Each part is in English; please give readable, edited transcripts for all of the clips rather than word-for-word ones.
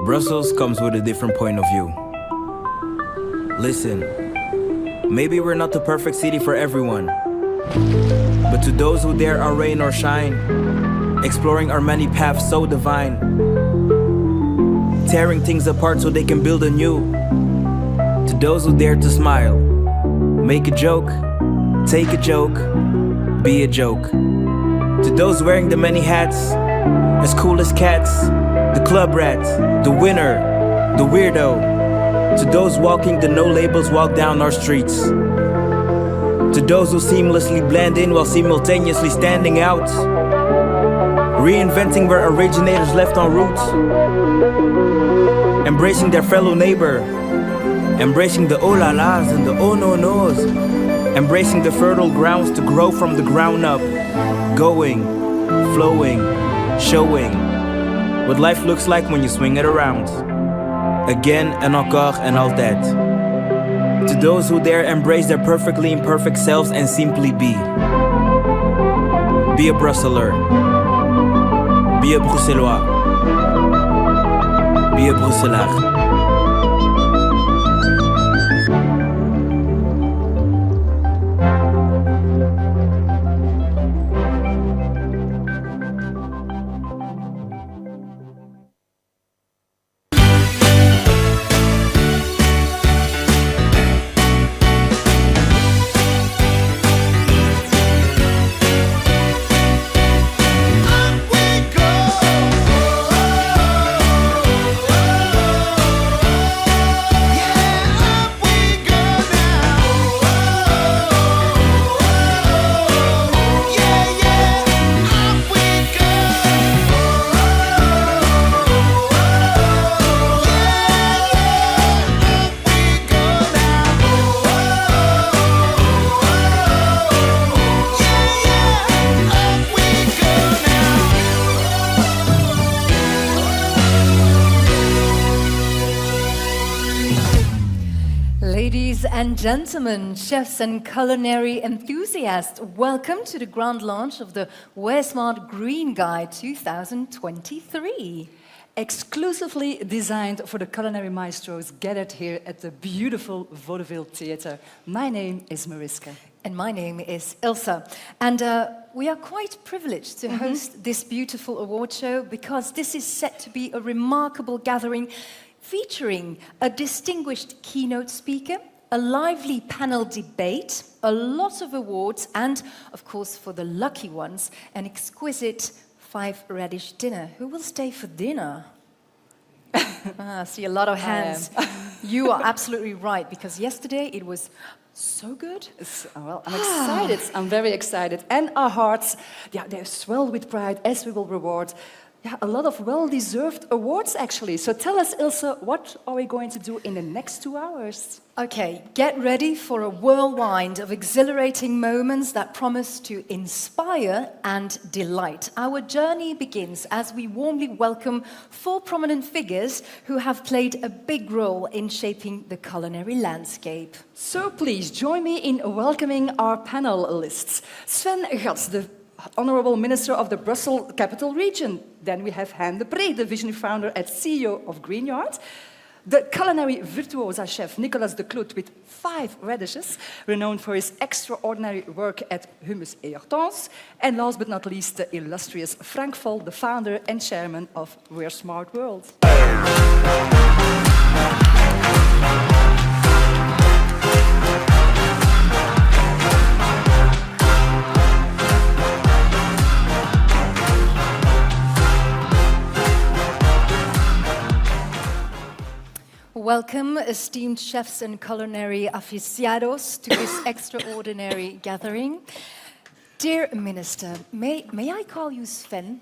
Brussels comes with a different point of view. Listen, maybe we're not the perfect city for everyone, but to those who dare our rain or shine, exploring our many paths so divine, tearing things apart so they can build anew. To those who dare to smile, make a joke, take a joke, be a joke. To those wearing the many hats, as cool as cats, the club rat, the winner, the weirdo. To those walking the no labels walk down our streets. To those who seamlessly blend in while simultaneously standing out, reinventing where originators left en route, embracing their fellow neighbor, embracing the oh la las and the oh no nos, embracing the fertile grounds to grow from the ground up, going, flowing, showing what life looks like when you swing it around. Again and encore and all that. To those who dare embrace their perfectly imperfect selves and simply be. Be a Brusseler. Be a Bruxellois. Be a Brusselaar. Ladies and gentlemen, chefs and culinary enthusiasts, welcome to the grand launch of the Wear Smart Green Guide 2023. Exclusively designed for the culinary maestros gathered here at the beautiful Vaudeville Theatre. My name is Mariska. And my name is Ilse. And we are quite privileged to host this beautiful award show because this is set to be a remarkable gathering featuring a distinguished keynote speaker, a lively panel debate, a lot of awards, and, of course, for the lucky ones, an exquisite 5-radish dinner. Who will stay for dinner? I see a lot of hands. You are absolutely right, because yesterday it was so good. Well, I'm excited. I'm very excited. And our hearts, they swell with pride as we will reward a lot of well-deserved awards, actually. So tell us, Ilse, what are we going to do in the next 2 hours? Okay, get ready for a whirlwind of exhilarating moments that promise to inspire and delight. Our journey begins as we warmly welcome 4 prominent figures who have played a big role in shaping the culinary landscape. So please join me in welcoming our panelists. Sven Gatz, the Honorable Minister of the Brussels Capital Region. Then we have Han de Pre, the visionary founder and CEO of Greenyard. The culinary virtuosa chef Nicolas de Cloet with 5 radishes, renowned for his extraordinary work at Hummus et Hortense. And last but not least, the illustrious Frank Vol, the founder and chairman of Wear Smart World. Welcome, esteemed chefs and culinary aficionados, to this extraordinary gathering. Dear Minister, may I call you Sven?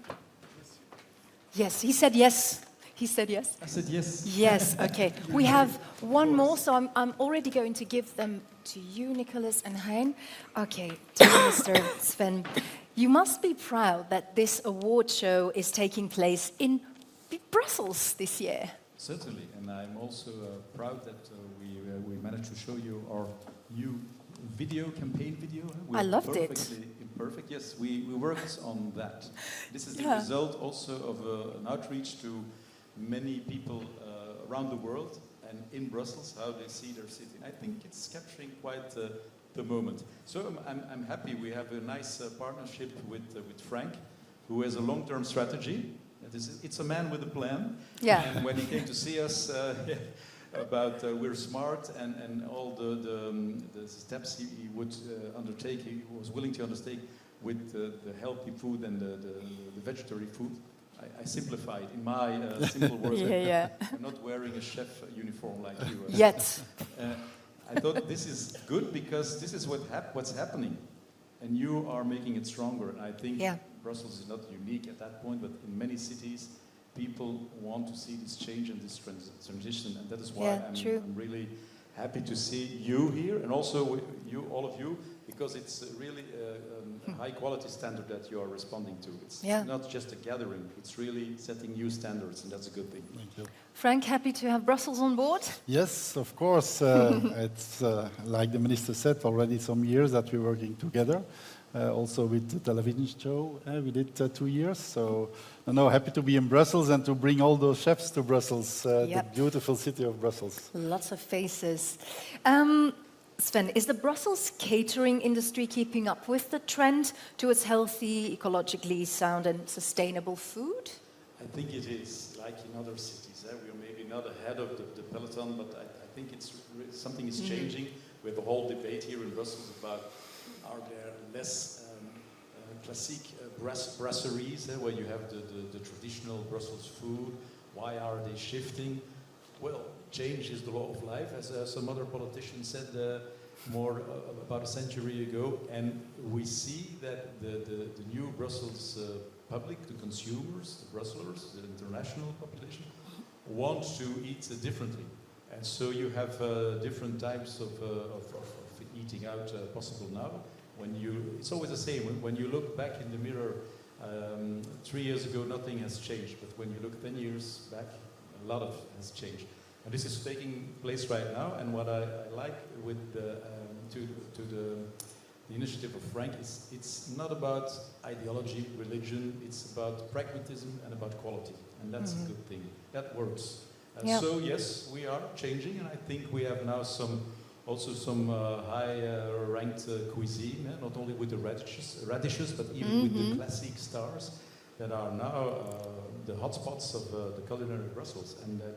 Yes, he said yes. He said yes? I said yes. Yes, okay. We have one more, so I'm already going to give them to you, Nicolas and Hein. Okay, dear Minister Sven, you must be proud that this award show is taking place in Brussels this year. Certainly, and I'm also proud that we managed to show you our new campaign video. I loved it. Imperfect. Yes, we worked on that. This is the result also of an outreach to many people around the world and in Brussels, how they see their city. I think it's capturing quite the moment. So I'm happy we have a nice partnership with Frank, who has a long-term strategy. It's a man with a plan. Yeah. And when he came to see us about We're Smart and all the steps he would undertake, he was willing to undertake with the healthy food and the vegetarian food. I simplify it in my simple words. Yeah. I'm not wearing a chef uniform like you. Yet. I thought this is good because this is what's happening, and you are making it stronger. And I think Brussels is not unique at that point, but in many cities, people want to see this change and this transition, and that is why I'm really happy to see you here, and also you, all of you, because it's really a high quality standard that you are responding to. It's not just a gathering, it's really setting new standards, and that's a good thing. Thank you. Frank, happy to have Brussels on board? Yes, of course. It's like the minister said, already some years that we're working together. Also with the television show, we did 2 years. So no, happy to be in Brussels and to bring all those chefs to Brussels, the beautiful city of Brussels. Lots of faces. Sven, is the Brussels catering industry keeping up with the trend towards healthy, ecologically sound and sustainable food? I think it is, like in other cities. We are maybe not ahead of the peloton, but I think something is changing. We have a whole debate here in Brussels about are there less classic brasseries where you have the traditional Brussels food? Why are they shifting? Well, change is the law of life, as some other politician said more about a century ago. And we see that the new Brussels public, the consumers, the Brussels, the international population, want to eat differently. And so you have different types of eating out possible now. It's always the same. When you look back in the mirror, 3 years ago, nothing has changed. But when you look 10 years back, a lot has changed. And this is taking place right now. And what I like with the initiative of Frank is it's not about ideology, religion. It's about pragmatism and about quality. And that's a good thing. That works. So yes, we are changing, and I think we have now some high-ranked cuisine, not only with the radishes, but even with the classic stars that are now the hotspots of the culinary Brussels, and that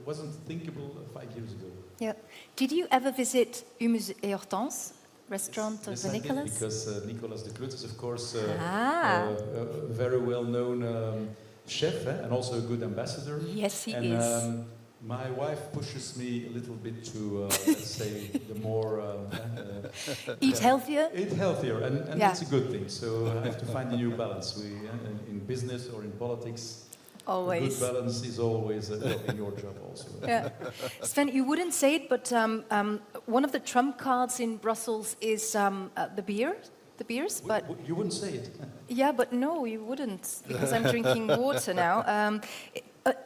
wasn't thinkable 5 years ago. Yeah. Did you ever visit Humus et Hortense, restaurant yes, of I did, Nicolas? because Nicolas de Kloet is, of course, a very well-known chef, and also a good ambassador. Yes, he is. My wife pushes me a little bit to, let's say, the more... Eat healthier? Eat healthier, and that's a good thing. So I have to find a new balance. In business or in politics, always. A good balance is always in your job also. Yeah. Sven, you wouldn't say it, but one of the trump cards in Brussels is the beers, but... You wouldn't say it. Yeah, but no, you wouldn't, because I'm drinking water now.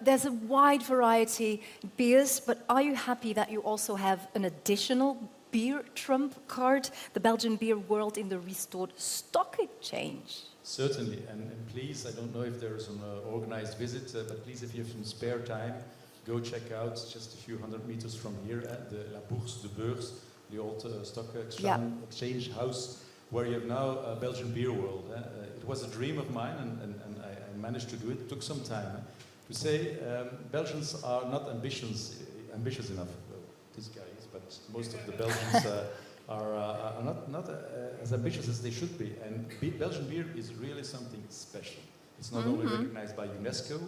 There's a wide variety of beers, but are you happy that you also have an additional beer trump card, the Belgian Beer World in the restored stock exchange? Certainly, and please, I don't know if there's an organized visit, but please, if you have some spare time, go check out just a few hundred meters from here at the La Bourse de Beurs, the old stock exchange house, where you have now a Belgian Beer World. It was a dream of mine, and I managed to do it. It took some time. To say Belgians are not ambitious enough. Well, this guy is, but most of the Belgians are not as ambitious as they should be. And Belgian beer is really something special. It's not only recognized by UNESCO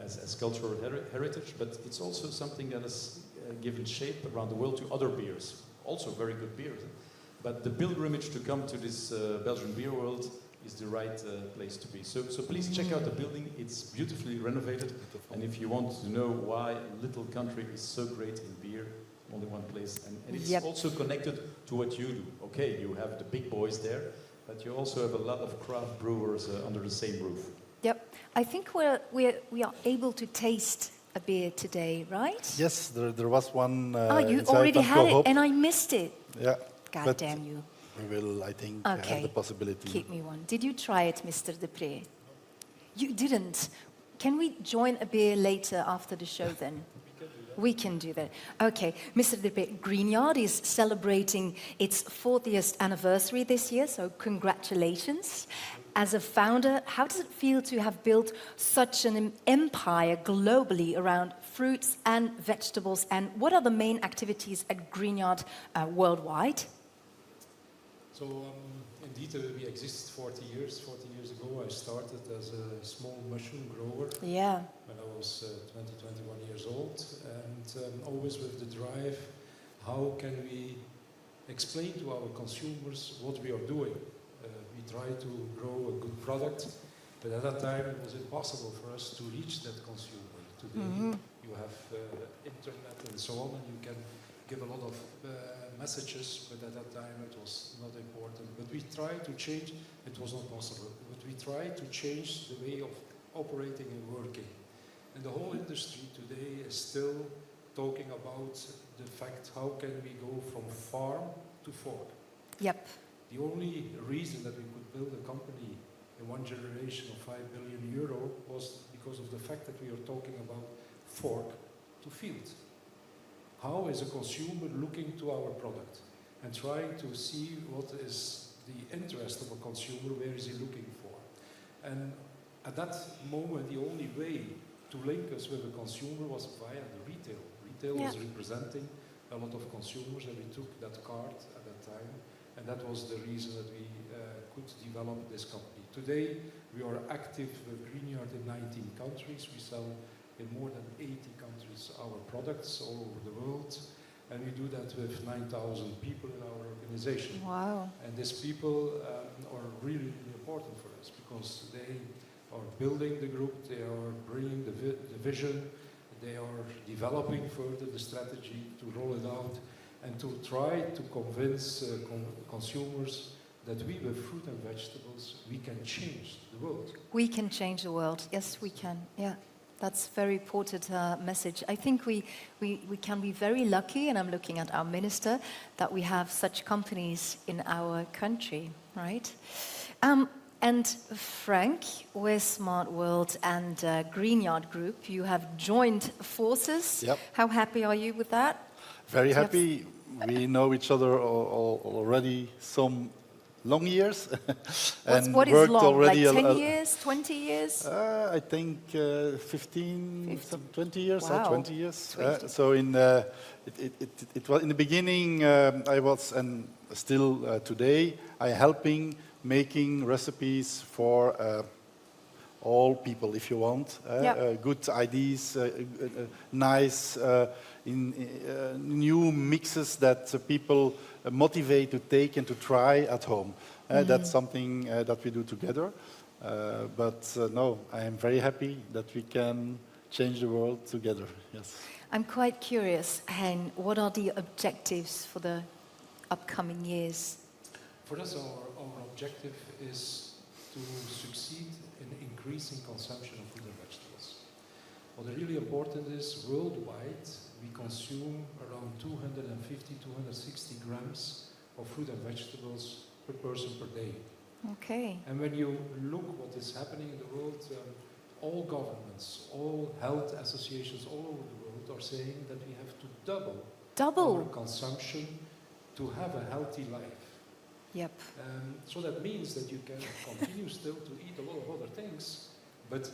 as cultural heritage, but it's also something that has given shape around the world to other beers, also very good beers. But the pilgrimage to come to this Belgian Beer World is the right place to be. So please check out the building. It's beautifully renovated. And if you want to know why a little country is so great in beer, only one place. And it's also connected to what you do. Okay, you have the big boys there, but you also have a lot of craft brewers under the same roof. Yep. I think we are able to taste a beer today, right? Yes, there was one. You already had it, and I missed it. Yeah. God damn you. We will, I think, have the possibility. Keep me one. Did you try it, Mr. Depree? You didn't. Can we join a beer later after the show then? We can do that. Okay, Mr. De Peer, Greenyard is celebrating its 40th anniversary this year, so congratulations. As a founder, how does it feel to have built such an empire globally around fruits and vegetables, and what are the main activities at Greenyard worldwide? So indeed, we exist 40 years. 40 years ago, I started as a small mushroom grower Yeah. when I was 20, 21 years old, and always with the drive, how can we explain to our consumers what we are doing? We try to grow a good product, but at that time it was impossible for us to reach that consumer. Today you have internet and so on, and you can give a lot of messages, but at that time it was not important. But we tried to change, it was not possible, but we tried to change the way of operating and working. And the whole industry today is still talking about the fact how can we go from farm to fork. Yep. The only reason that we could build a company in one generation of 5 billion euro was because of the fact that we are talking about fork to field. How is a consumer looking to our product and trying to see what is the interest of a consumer, where is he looking for? And at that moment, the only way to link us with a consumer was via the retail. Retail was representing a lot of consumers, and we took that card at that time, and that was the reason that we could develop this company. Today, we are active with Greenyard in 19 countries. We sell in more than 80 countries our products all over the world, and we do that with 9,000 people in our organization. Wow. And these people are really, really important for us because they are building the group, they are bringing the vision, they are developing further the strategy to roll it out and to try to convince consumers that we, with fruit and vegetables, we can change the world. We can change the world. Yes, we can. Yeah. That's a very important message. I think we can be very lucky, and I'm looking at our minister, that we have such companies in our country, right? And Frank, with Smart World and Greenyard Group, you have joined forces. Yep. How happy are you with that? Very happy. We know each other already some long years. What is worked long? already Like 10 years, 20 years? I think 15, 20 years. Wow. 20 years. 20. So it was in the beginning. I was, and still today, I helping making recipes for all people, if you want. Good ideas, nice new mixes that people motivate to take and to try at home. That's something that we do together. No, I am very happy that we can change the world together. Yes. I'm quite curious, Hein, what are the objectives for the upcoming years? For us, our objective is to succeed in increasing consumption of fruit and vegetables. What is really important is worldwide we consume around 250, 260 grams of fruit and vegetables per person per day. Okay. And when you look what is happening in the world, all governments, all health associations all over the world are saying that we have to double our consumption to have a healthy life. Yep. So that means that you can continue still to eat a lot of other things, but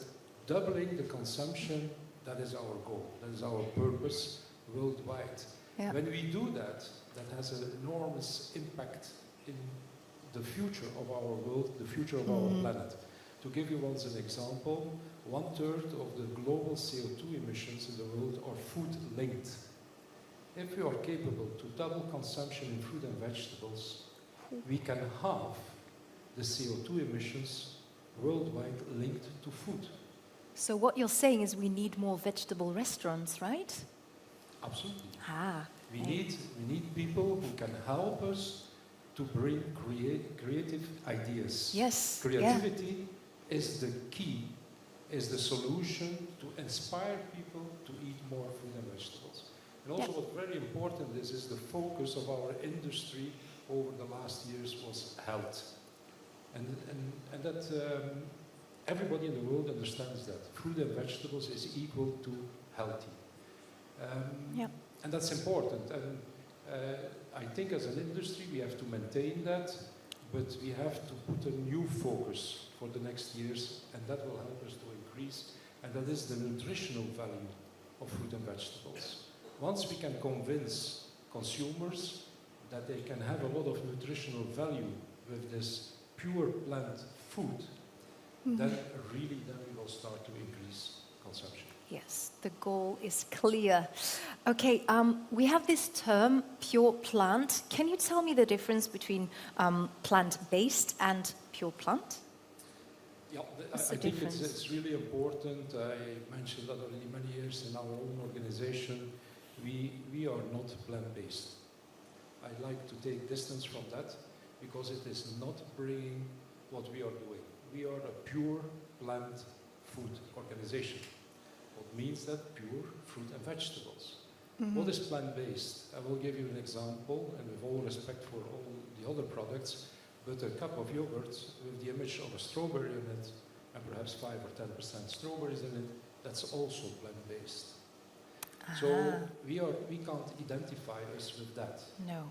doubling the consumption, that is our goal, that is our purpose worldwide. Yeah. When we do that, that has an enormous impact in the future of our world, the future of our planet. To give you once an example, 1/3 of the global CO2 emissions in the world are food linked. If we are capable to double consumption in fruit and vegetables, we can halve the CO2 emissions worldwide linked to food. So what you're saying is we need more vegetable restaurants, right? Absolutely. Ah. We need people who can help us to bring creative ideas. Yes. Creativity is the key, is the solution to inspire people to eat more fruit and vegetables. And also what's very important is the focus of our industry over the last years was health. And that everybody in the world understands that fruit and vegetables is equal to healthy. Yeah. And that's important. And I think as an industry we have to maintain that, but we have to put a new focus for the next years, and that will help us to increase, and that is the nutritional value of fruit and vegetables. Once we can convince consumers that they can have a lot of nutritional value with this pure plant food, then we will start to increase consumption. Yes, the goal is clear. Okay, we have this term, pure plant. Can you tell me the difference between plant-based and pure plant? Yeah, What's I the think difference? it's really important. I mentioned that already many years in our own organization. We are not plant-based. I like to take distance from that because it is not bringing what we are doing. We are a pure plant food organization. What means that pure fruit and vegetables. What is plant-based? I will give you an example, and with all respect for all the other products, but a cup of yogurt with the image of a strawberry in it, and perhaps 5 or 10% strawberries in it, that's also plant-based. So we can't identify us with that. No.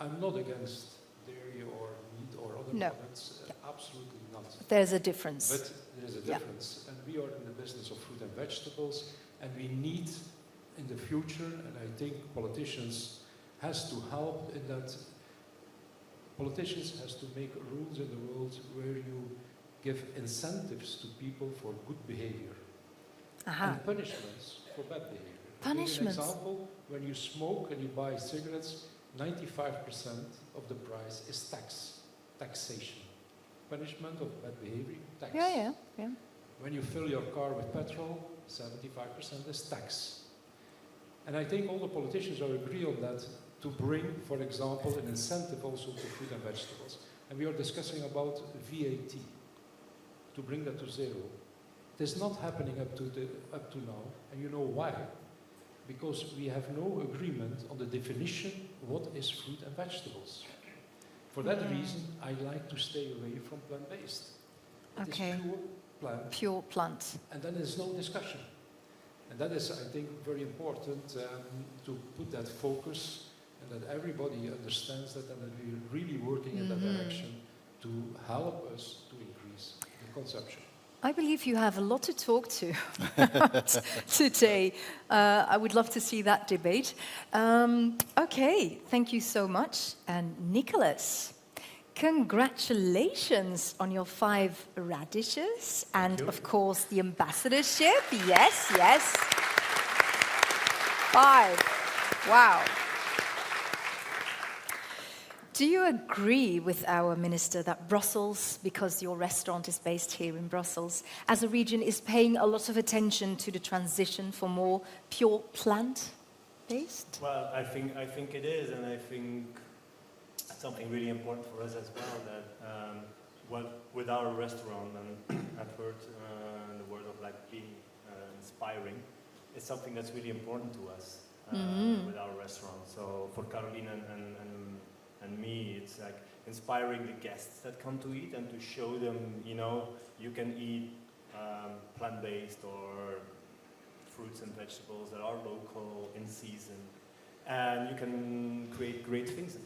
I'm not against dairy or meat or other No. products, absolutely not. There's a difference. But there is a Yeah. difference, and we are in the business of fruit and vegetables, and we need in the future, and I think politicians has to help in that. Politicians has to make rules in the world where you give incentives to people for good behavior and punishments for bad behavior. I'll give you Punishments. an example: when you smoke and you buy cigarettes, 95% of the price is taxation. Punishment of bad behavior, tax. Yeah. When you fill your car with petrol, 75% is tax. And I think all the politicians are agree on that to bring, for example, an incentive also to fruit and vegetables. And we are discussing about VAT, to bring that to zero. It is not happening up to now, and you know why? Because we have no agreement on the definition what is fruit and vegetables. For that reason, I like to stay away from plant-based. It Okay. is pure plant, Pure plant. and then there's no discussion. And that is, I think, very important to put that focus, and that everybody understands that, and that we're really working in that direction to help us to increase the consumption. I believe you have a lot to talk to today. I would love to see that debate. Okay, thank you so much. And Nicholas, congratulations on your 5 radishes and, of course, the ambassadorship. Yes. 5. Wow. Do you agree with our minister that Brussels, because your restaurant is based here in Brussels, as a region is paying a lot of attention to the transition for more pure plant-based? Well, I think it is, and I think something really important for us as well, that with our restaurant, and I've heard the word of like being inspiring, it's something that's really important to us with our restaurant. So for Caroline and me, it's like inspiring the guests that come to eat and to show them, you can eat plant-based or fruits and vegetables that are local, in season, and you can create great things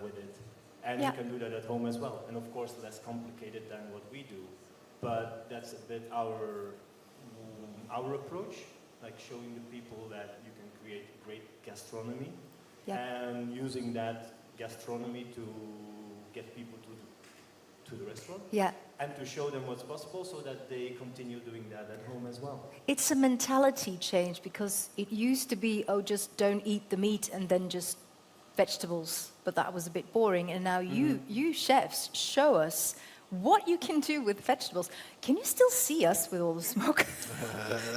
with it. And you can do that at home as well. And of course, less complicated than what we do. But that's a bit our approach, like showing the people that you can create great gastronomy and using that gastronomy to get people to the restaurant and to show them what's possible so that they continue doing that at home as well. It's a mentality change, because it used to be, just don't eat the meat and then just vegetables, but that was a bit boring. And now you chefs show us what you can do with vegetables. Can you still see us with all the smoke?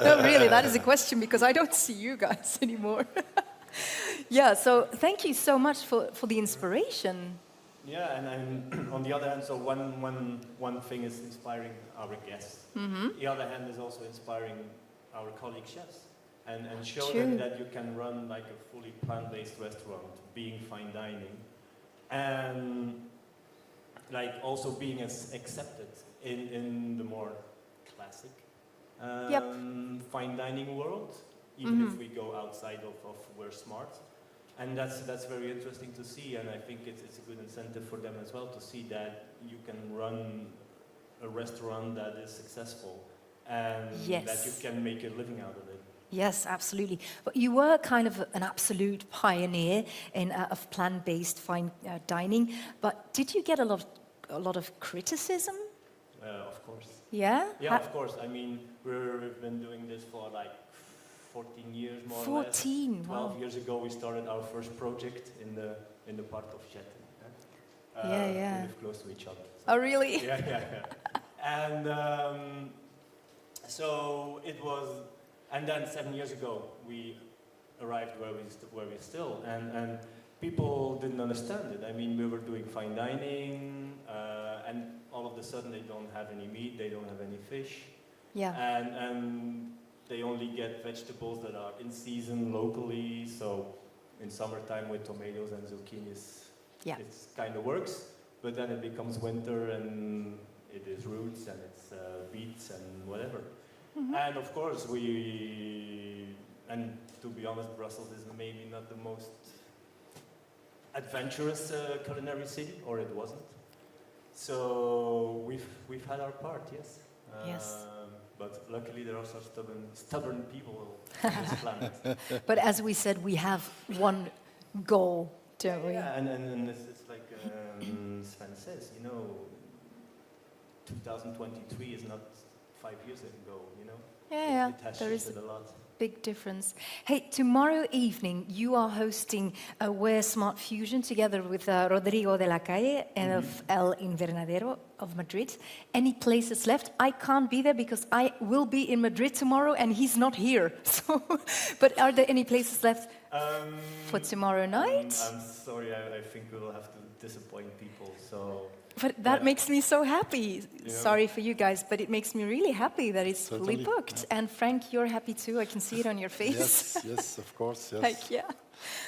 No, really, that is a question, because I don't see you guys anymore. So thank you so much for the inspiration. Yeah, and on the other hand, so one thing is inspiring our guests. The other hand is also inspiring our colleague chefs and show them that you can run like a fully plant-based restaurant, being fine dining, and like also being accepted in the more classic Yep. fine dining world, even if we go outside of We're Smart. And that's very interesting to see, and I think it's a good incentive for them as well to see that you can run a restaurant that is successful and Yes. that you can make a living out of it. Yes, absolutely. But you were kind of an absolute pioneer in of plant-based fine dining. But did you get a lot of criticism? Of course. Yeah. Yeah, of course. I mean, we've been doing this for like 14 years more or less. 14, 12 wow. years ago, we started our first project in the park of Chetten. Yeah, We yeah. live close to each other. Oh, really? Yeah. And so it was, and then 7 years ago we arrived where we still, and people didn't understand it. I mean, we were doing fine dining, and all of a sudden they don't have any meat, they don't have any fish, Yeah. and they only get vegetables that are in season locally. So in summertime with tomatoes and zucchinis, Yeah. it kind of works. But then it becomes winter and it is roots and it's beets and whatever. And of course and to be honest, Brussels is maybe not the most adventurous culinary city, or it wasn't. So we've had our part, yes. Yes. But luckily there are such stubborn people on this planet. But as we said, we have one goal, don't we? Yeah, and it's like Sven says, 2023 is not 5 years ago, Yeah, It has there is shifted a lot. big difference. Hey, tomorrow evening you are hosting a Wear Smart Fusion together with Rodrigo de la Calle and of El Invernadero of Madrid. Any places left? I can't be there because I will be in Madrid tomorrow and he's not here. So, but are there any places left for tomorrow night? I'm sorry, I think we will have to disappoint people, so... But that Yeah. makes me so happy. Yeah. Sorry for you guys, but it makes me really happy that it's fully Certainly, booked. And Frank, you're happy too. I can see it on your face. Yes, of course, yes. Like, yeah.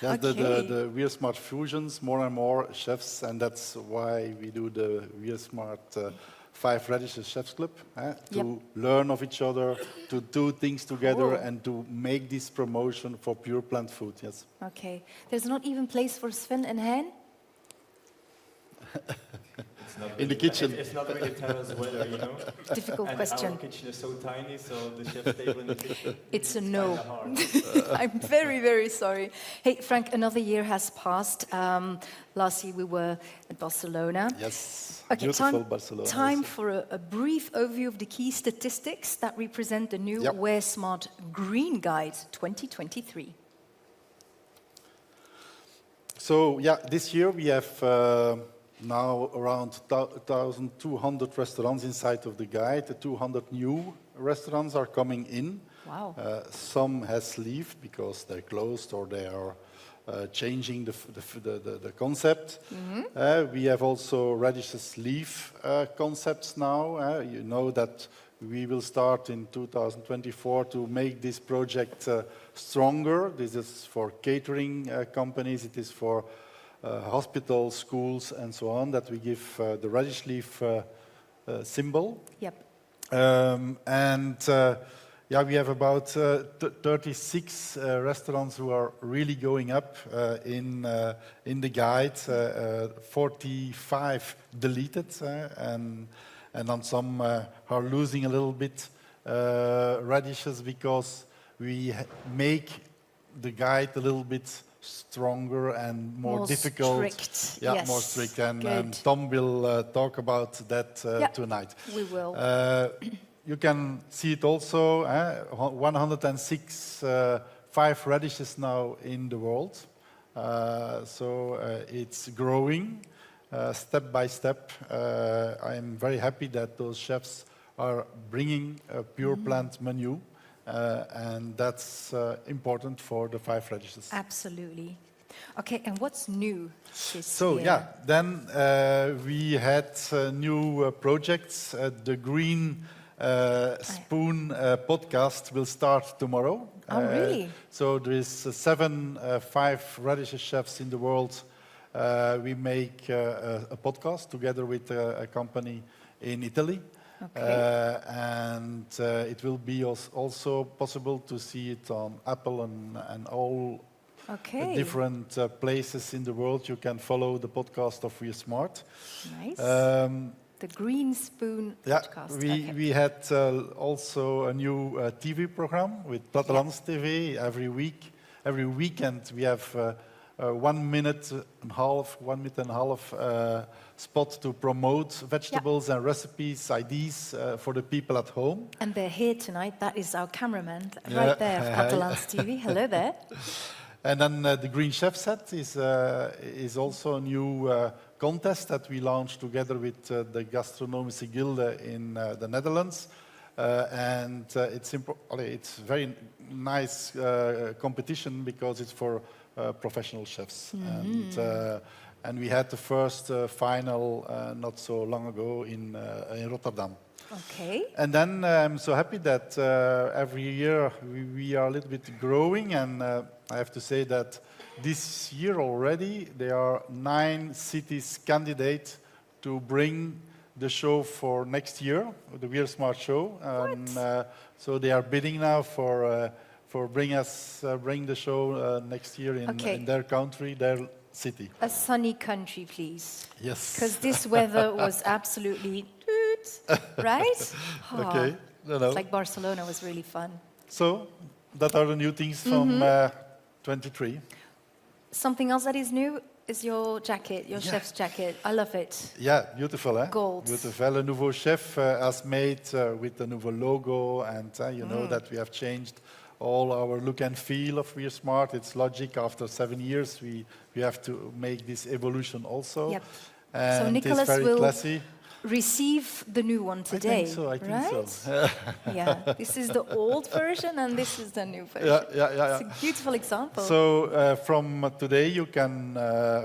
Yeah, Okay. the We're Smart Fusions, more and more chefs, and that's why we do the We're Smart 5 Radishes Chefs Club, to Yep. learn of each other, to do things together, Cool. and to make this promotion for pure plant food, yes. Okay. There's not even place for Sven and Hein? It's not In the really- kitchen. It's not really terrace weather, Difficult And question. our kitchen is so tiny, so the chef's table in the kitchen. It's a kinda no. hard. I'm very, very sorry. Hey, Frank, another year has passed. Last year we were at Barcelona. Yes, Okay, beautiful Barcelona. time yes. for a brief overview of the key statistics that represent the new Yep. Wear Smart Green Guide 2023. So yeah, this year we have now around 1,200 restaurants inside of the guide. The 200 new restaurants are coming in. Wow. Some has left because they're closed or they are changing the concept. We have also Radishes Leaf concepts now. You know that we will start in 2024 to make this project stronger. This is for catering companies, it is for hospitals, schools, and so on, that we give the radish leaf symbol. Yep. Yeah, we have about 36 restaurants who are really going up in the guide, 45 deleted, and on some are losing a little bit radishes because we make the guide a little bit stronger and more difficult. Strict. Yeah, yes. more strict. And Good. Tom will talk about that Yeah. tonight. We will. You can see it also, 106 5 radishes now in the world. So it's growing step by step. I'm very happy that those chefs are bringing a pure plant menu, and that's important for the 5 radishes. Absolutely. Okay, and what's new this So year? yeah, then we had new projects. The Green Spoon podcast will start tomorrow. Oh, really? So there is 7 5 radishes chefs in the world. We make a podcast together with a company in Italy. Okay. And it will be also possible to see it on Apple and all Okay. different places in the world. You can follow the podcast of We're Smart. Nice. Um, The Green Spoon yeah, podcast. we, Okay. we had also a new TV program with Plattelands TV every week. Every weekend we have 1 minute and a half spot to promote vegetables and recipes, ideas for the people at home. And they're here tonight. That is our cameraman Yeah. right there of Catalans TV. Hello there. And then the Green Chef Set is also a new contest that we launched together with the Gastronomische Gilde in the Netherlands. And it's very nice competition because it's for professional chefs. And we had the first final not so long ago in Rotterdam. Okay. And then I'm so happy that every year we are a little bit growing, and I have to say that this year already there are 9 cities candidate to bring the show for next year, the We're Smart show. So they are bidding now for bring the show next year in their country, their city. A sunny country, please. Yes. Because this weather was absolutely right? Okay. It's like Barcelona was really fun. So that are the new things from 23. Something else that is new is your jacket, your chef's jacket. I love it. Yeah, beautiful, eh? Gold. Beautiful. Le Nouveau Chef has made with the nouveau logo, and you know that we have changed all our look and feel of We're Smart. It's logic. After 7 years, we have to make this evolution also. Yep. And So Nicholas it's very will classy. receive the new one today. I think right? so. Yeah, this is the old version and this is the new version. Yeah. It's a beautiful example. So from today, you can,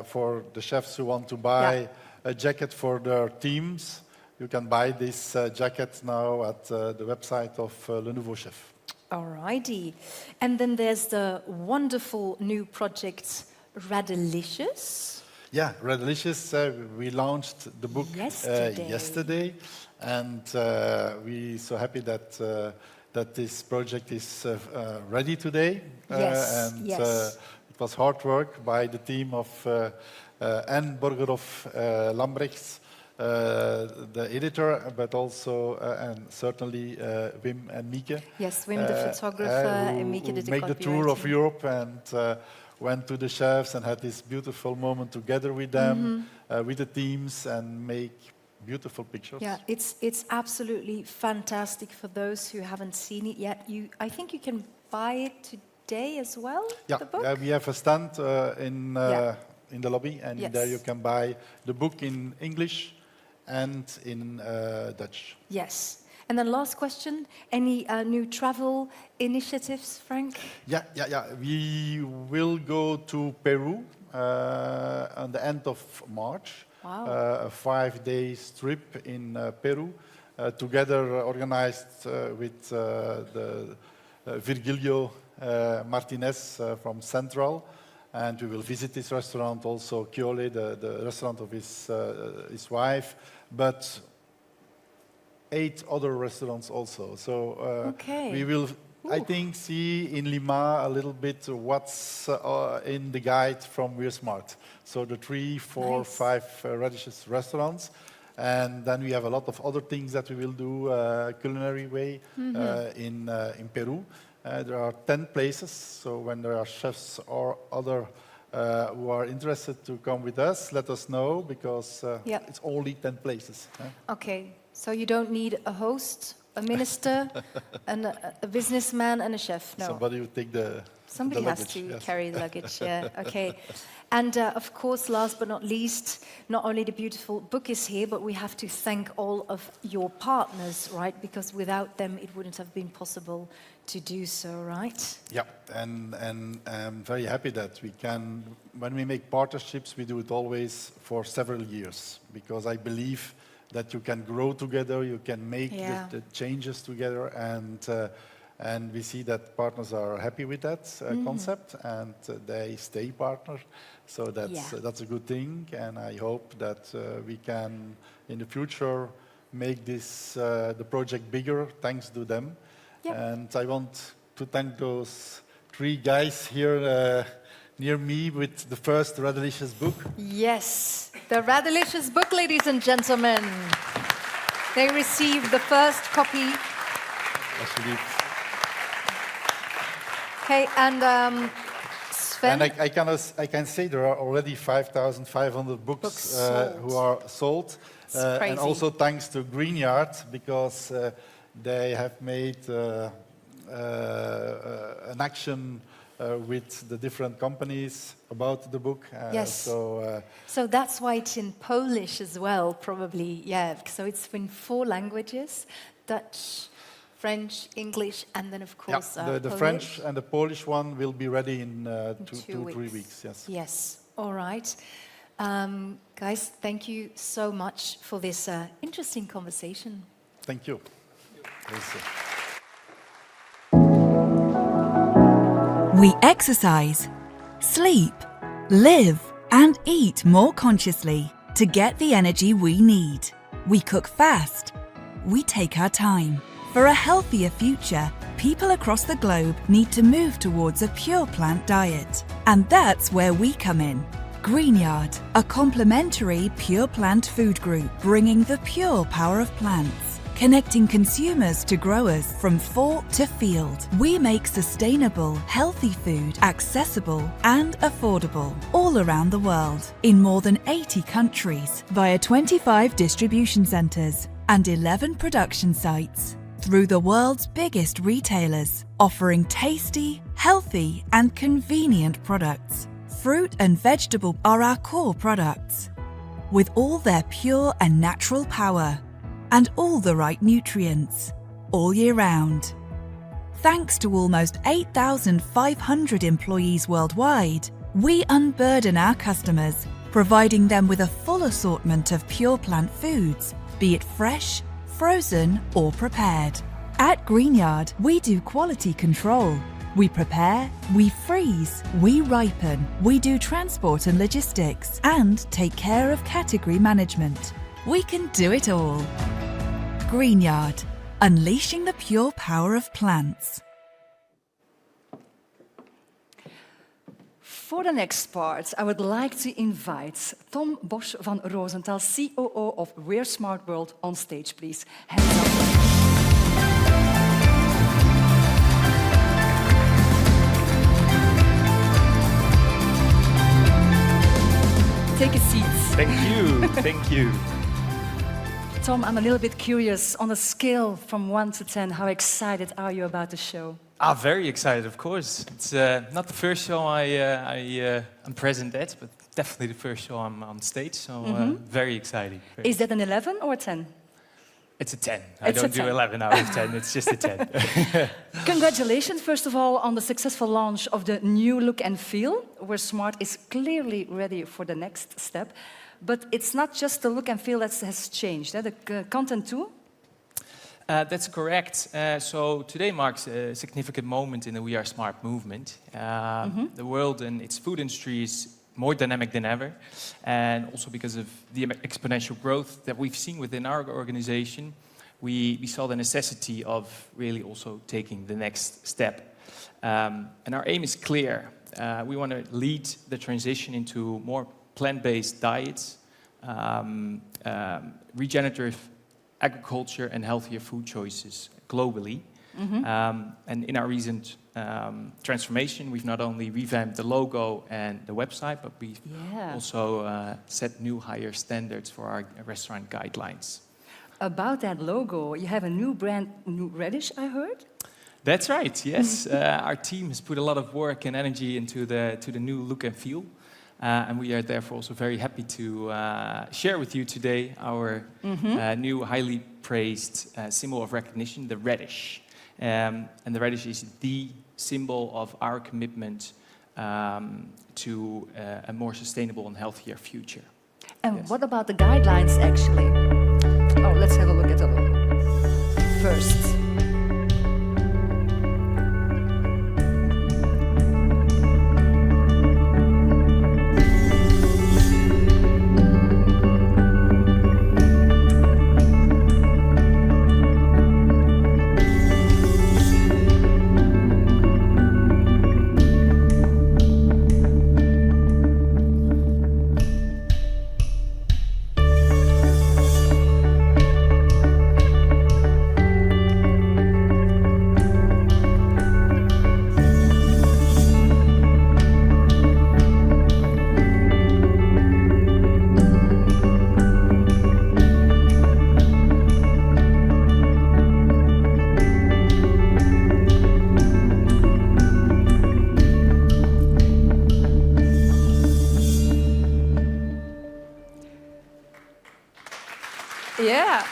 for the chefs who want to buy a jacket for their teams, you can buy this jacket now at the website of Le Nouveau Chef. Alrighty. And then there's the wonderful new project, Radalicious. Yeah, Radalicious. We launched the book yesterday, and we're so happy that this project is ready today. And it was hard work by the team of Anne Borgerhoff Lambrechts, the editor, but also and certainly Wim and Mieke. Yes, Wim the photographer and Mieke the make the tour of Europe and went to the chefs and had this beautiful moment together with them, with the teams, and make beautiful pictures. Yeah, it's absolutely fantastic for those who haven't seen it yet. I think you can buy it today as well. Yeah, the book? we have a stand in the lobby, and there you can buy the book in English and in Dutch. Yes. And then last question, any new travel initiatives, Frank? Yeah. We will go to Peru on the end of March. Wow. A 5-day trip in Peru, together organized with the Virgilio Martinez from Central. And we will visit this restaurant also, Chiole, the restaurant of his wife, but 8 other restaurants also. So we will, I think, see in Lima a little bit what's in the guide from We're Smart. So the 3, 4, 5 Radishes restaurants. And then we have a lot of other things that we will do culinary way in Peru. There are 10 places, so when there are chefs or other who are interested to come with us, let us know, because it's only 10 places. Okay, so you don't need a host, a minister, and a businessman and a chef, no. Somebody will take Somebody has to carry the luggage, yeah, okay. And of course, last but not least, not only the beautiful book is here, but we have to thank all of your partners, right? Because without them, it wouldn't have been possible to do so, right? Yeah, and I'm very happy that we can, when we make partnerships, we do it always for several years, because I believe that you can grow together, you can make the changes together, and we see that partners are happy with that concept, and they stay partners. So that's a good thing, and I hope that we can, in the future, make this the project bigger, thanks to them. Yep. And I want to thank those 3 guys here near me with the first Radalicious book. Yes, the Radalicious book, ladies and gentlemen. They received the first copy. Actually. Okay, and Sven. And I can say there are already 5,500 books sold. who are sold. It's crazy. And also thanks to Greenyard, because they have made an action with the different companies about the book. Yes. So that's why it's in Polish as well, probably. Yeah, so it's in 4 languages: Dutch, French, English, and then of course the Polish. French and the Polish one will be ready in 2 3 weeks. Yes. Yes. All right. Guys, thank you so much for this interesting conversation. Thank you. Yes, We exercise, sleep, live, and eat more consciously to get the energy we need. We cook fast. We take our time. For a healthier future, people across the globe need to move towards a pure plant diet. And that's where we come in. Greenyard, a complementary pure plant food group bringing the pure power of plants, connecting consumers to growers from fort to field. We make sustainable, healthy food accessible and affordable all around the world in more than 80 countries via 25 distribution centres and 11 production sites through the world's biggest retailers, offering tasty, healthy and convenient products. Fruit and vegetable are our core products, with all their pure and natural power and all the right nutrients, all year round. Thanks to almost 8,500 employees worldwide, we unburden our customers, providing them with a full assortment of pure plant foods, be it fresh, frozen or prepared. At Greenyard, we do quality control. We prepare, we freeze, we ripen, we do transport and logistics, and take care of category management. We can do it all. Greenyard, unleashing the pure power of plants. For the next part, I would like to invite Tom Bosch van Rosenthal, COO of We're Smart World, on stage, please. Hands up. Take a seat. Thank you, thank you. Tom, I'm a little bit curious, on a scale from 1 to 10, how excited are you about the show? Very excited, of course. It's not the first show I'm present at, but definitely the first show I'm on stage, so very excited. Is that an 11 or a 10? It's a 10. It's I a don't do 10. 11 out of 10, it's just a 10. Congratulations, first of all, on the successful launch of the new look and feel, where Smart is clearly ready for the next step. But it's not just the look and feel that has changed, the content too? That's correct. So today marks a significant moment in the We Are Smart movement. The world and its food industry is more dynamic than ever, and also because of the exponential growth that we've seen within our organization, we saw the necessity of really also taking the next step. And our aim is clear. We want to lead the transition into more plant-based diets, regenerative agriculture and healthier food choices globally. And in our recent transformation, we've not only revamped the logo and the website, but we've also set new higher standards for our restaurant guidelines. About that logo, you have a new brand, New Radish, I heard? That's right, yes. Our team has put a lot of work and energy into the new look and feel. And we are therefore also very happy to share with you today our new highly praised symbol of recognition, the radish. And the radish is the symbol of our commitment to a more sustainable and healthier future. And what about the guidelines, actually? Oh, let's have a look at the logo. First.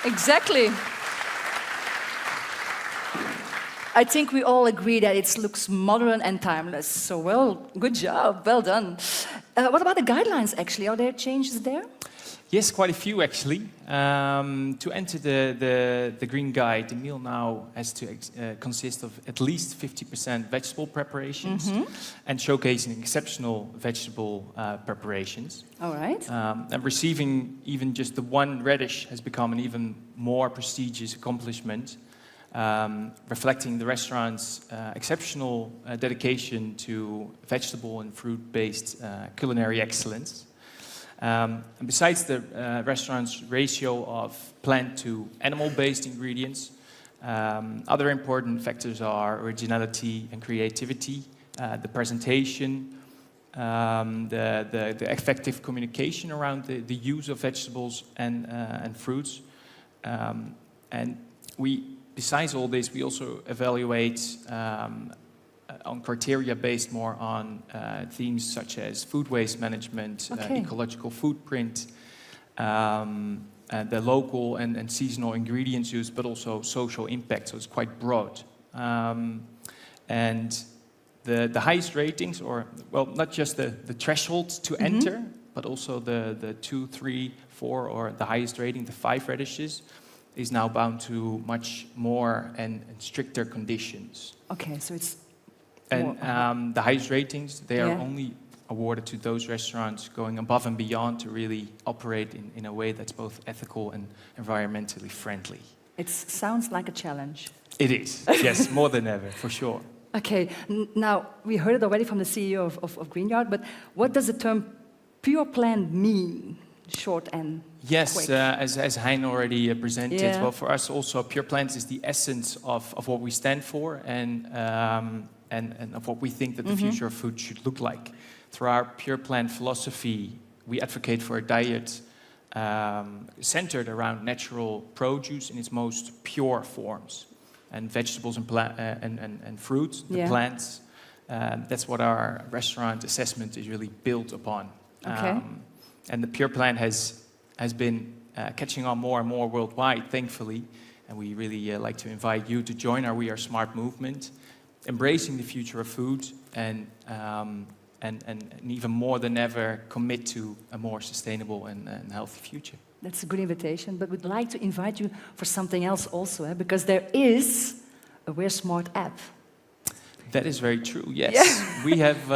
Yeah, exactly. I think we all agree that it looks modern and timeless. So, well, good job, well done. What about the guidelines, actually? Are there changes there? Yes, quite a few actually. To enter the Green Guide, the meal now has to consist of at least 50% vegetable preparations and showcasing exceptional vegetable preparations. All right. And receiving even just the one radish has become an even more prestigious accomplishment, reflecting the restaurant's exceptional dedication to vegetable and fruit-based culinary excellence. And besides the restaurant's ratio of plant to animal-based ingredients, other important factors are originality and creativity, the presentation, the effective communication around the use of vegetables and fruits. And besides all this, we also evaluate on criteria based more on themes such as food waste management, ecological footprint, the local and seasonal ingredients used, but also social impact, so it's quite broad. And the highest ratings, or well, not just the thresholds to enter, but also the 2, 3, 4, or the highest rating, the 5 radishes, is now bound to much more and stricter conditions. Okay, so it's And the highest ratings, they are only awarded to those restaurants going above and beyond to really operate in a way that's both ethical and environmentally friendly. It sounds like a challenge. It is, yes, more than ever, for sure. Okay, now we heard it already from the CEO of Greenyard, but what does the term pure plant mean? Short and yes, quick. as Hein already presented, Yeah. well, for us also, Pure Plants is the essence of what we stand for and of what we think that the future of food should look like. Through our Pure Plant philosophy, we advocate for a diet centered around natural produce in its most pure forms, and vegetables and fruits, the plants. That's what our restaurant assessment is really built upon. Okay. And the Pure Plant has been catching on more and more worldwide, thankfully. And we really like to invite you to join our We Are Smart movement, embracing the future of food and even more than ever commit to a more sustainable and healthy future. That's a good invitation, but we'd like to invite you for something else also, because there is a We're Smart app. That is very true, yes. We have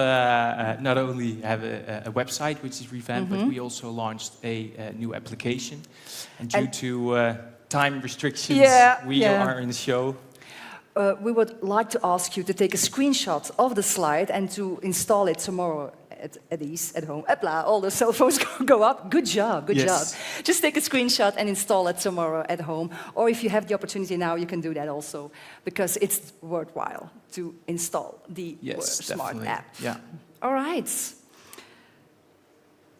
not only have a website which is revamped, but we also launched a new application. And due to time restrictions, we are in the show. We would like to ask you to take a screenshot of the slide and to install it tomorrow at ease, at home. Epla, all the cell phones go up. Good job, good job. Just take a screenshot and install it tomorrow at home. Or if you have the opportunity now, you can do that also, because it's worthwhile to install the Smart app. Yeah. All right.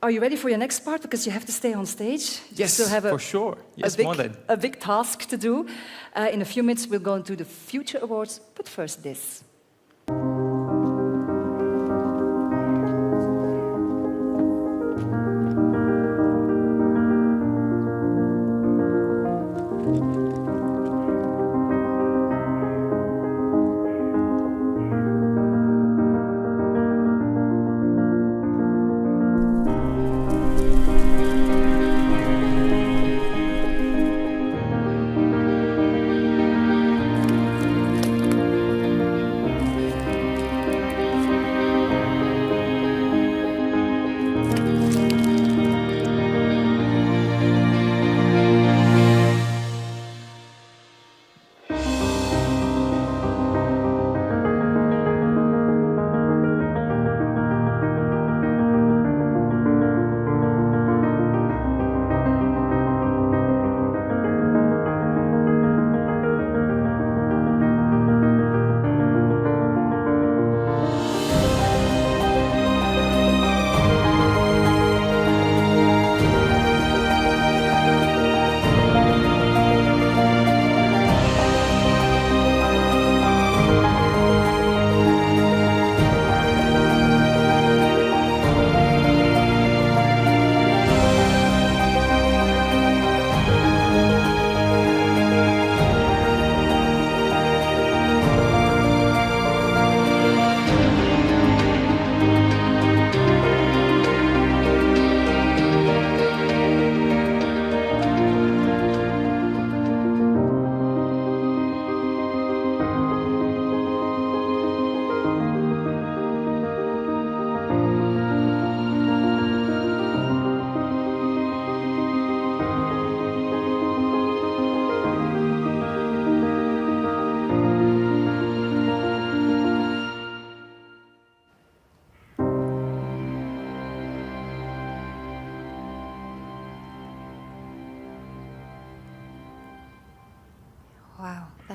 Are you ready for your next part? Because you have to stay on stage. You still have for sure. Yes, a big task to do. In a few minutes, we'll go into the Future Awards, but first this.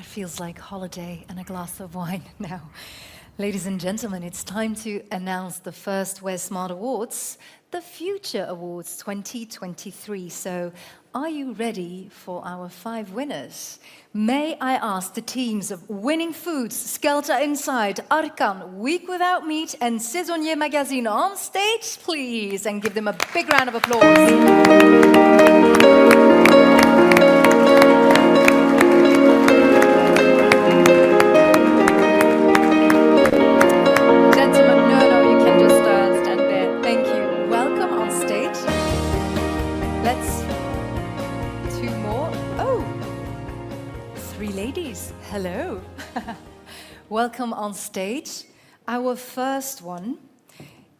feels like holiday and a glass of wine now. Ladies and gentlemen, it's time to announce the first Wear Smart Awards, the Future Awards 2023. So, are you ready for our 5 winners? May I ask the teams of Winning Foods, Skelter Inside, Arkan, Week Without Meat, and Saisonnier Magazine on stage, please, and give them a big round of applause. Hello. Welcome on stage. Our first one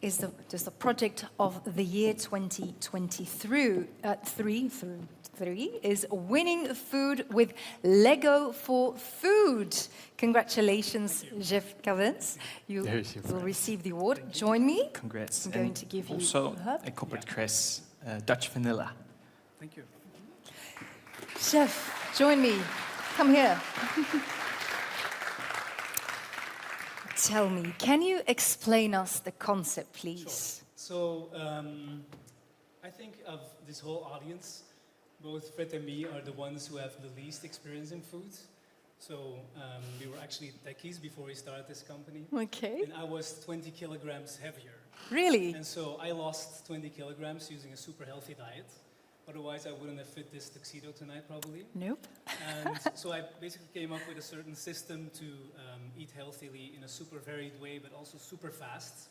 is just the project of the year 2023 is Winning Food with Lego for Food. Congratulations, Jeff Cavins. You will receive the award. Join me. Congrats. I'm going to give you also hug. a corporate crest, Dutch vanilla. Thank you. Chef, join me. Come here. Tell me, can you explain us the concept, please? Sure. So, I think of this whole audience, both Fred and me are the ones who have the least experience in food. So, we were actually techies before we started this company. Okay. And I was 20 kilograms heavier. Really? And so I lost 20 kilograms using a super healthy diet. Otherwise, I wouldn't have fit this tuxedo tonight, probably. Nope. And so I basically came up with a certain system to eat healthily in a super varied way, but also super fast.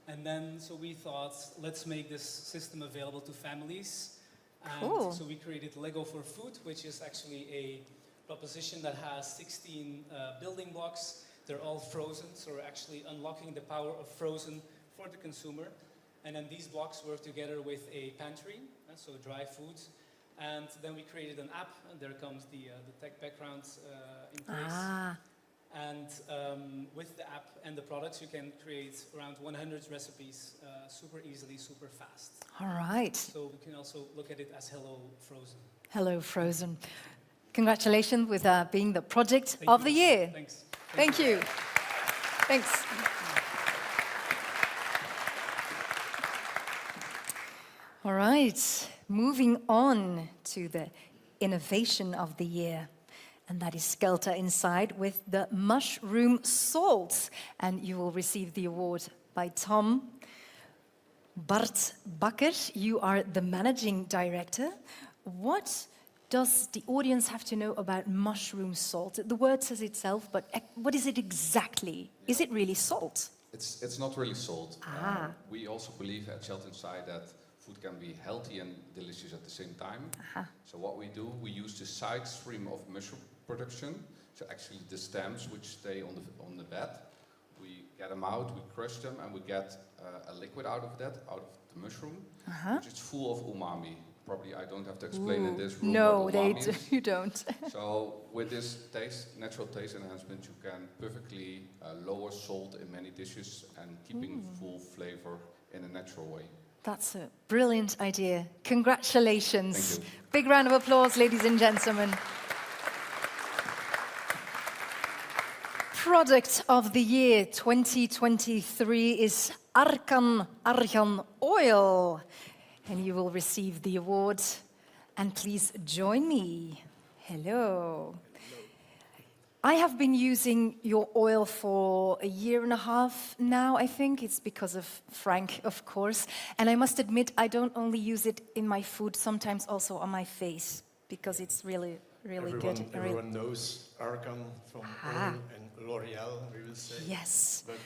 And then, so we thought, let's make this system available to families. Cool. And so we created Lego for Food, which is actually a proposition that has 16 building blocks. They're all frozen, so we're actually unlocking the power of frozen for the consumer. And then these blocks work together with a pantry, so dry foods. And then we created an app, and there comes the tech background in place. Ah. And with the app and the products, you can create around 100 recipes super easily, super fast. All right. So we can also look at it as Hello Frozen. Hello, Frozen. Congratulations with being the project Thank of you. the year. Thanks. Thank you. Thanks. All right, moving on to the innovation of the year. And that is Skelter Inside with the mushroom salt. And you will receive the award by Tom. Bart Bakker, you are the managing director. What does the audience have to know about mushroom salt? The word says itself, but what is it exactly? Is it really salt? It's not really salt. Ah. We also believe at Skelter Inside that food can be healthy and delicious at the same time. So what we do, we use the side stream of mushroom production. So actually the stems which stay on the bed, we get them out, we crush them, and we get a liquid out of that, out of the mushroom, which is full of umami. Probably I don't have to explain in this room No, what they umami do, is. you don't. So with this natural taste enhancement, you can perfectly lower salt in many dishes and keeping full flavor in a natural way. That's a brilliant idea. Congratulations. Thank you. Big round of applause, ladies and gentlemen. Product of the year 2023 is Argan Oil. And you will receive the award. And please join me. Hello. I have been using your oil for 1.5 years now, I think. It's because of Frank, of course. And I must admit, I don't only use it in my food, sometimes also on my face, because it's really, really good. Everyone knows Argan from oil and L'Oreal, we will say. Yes. But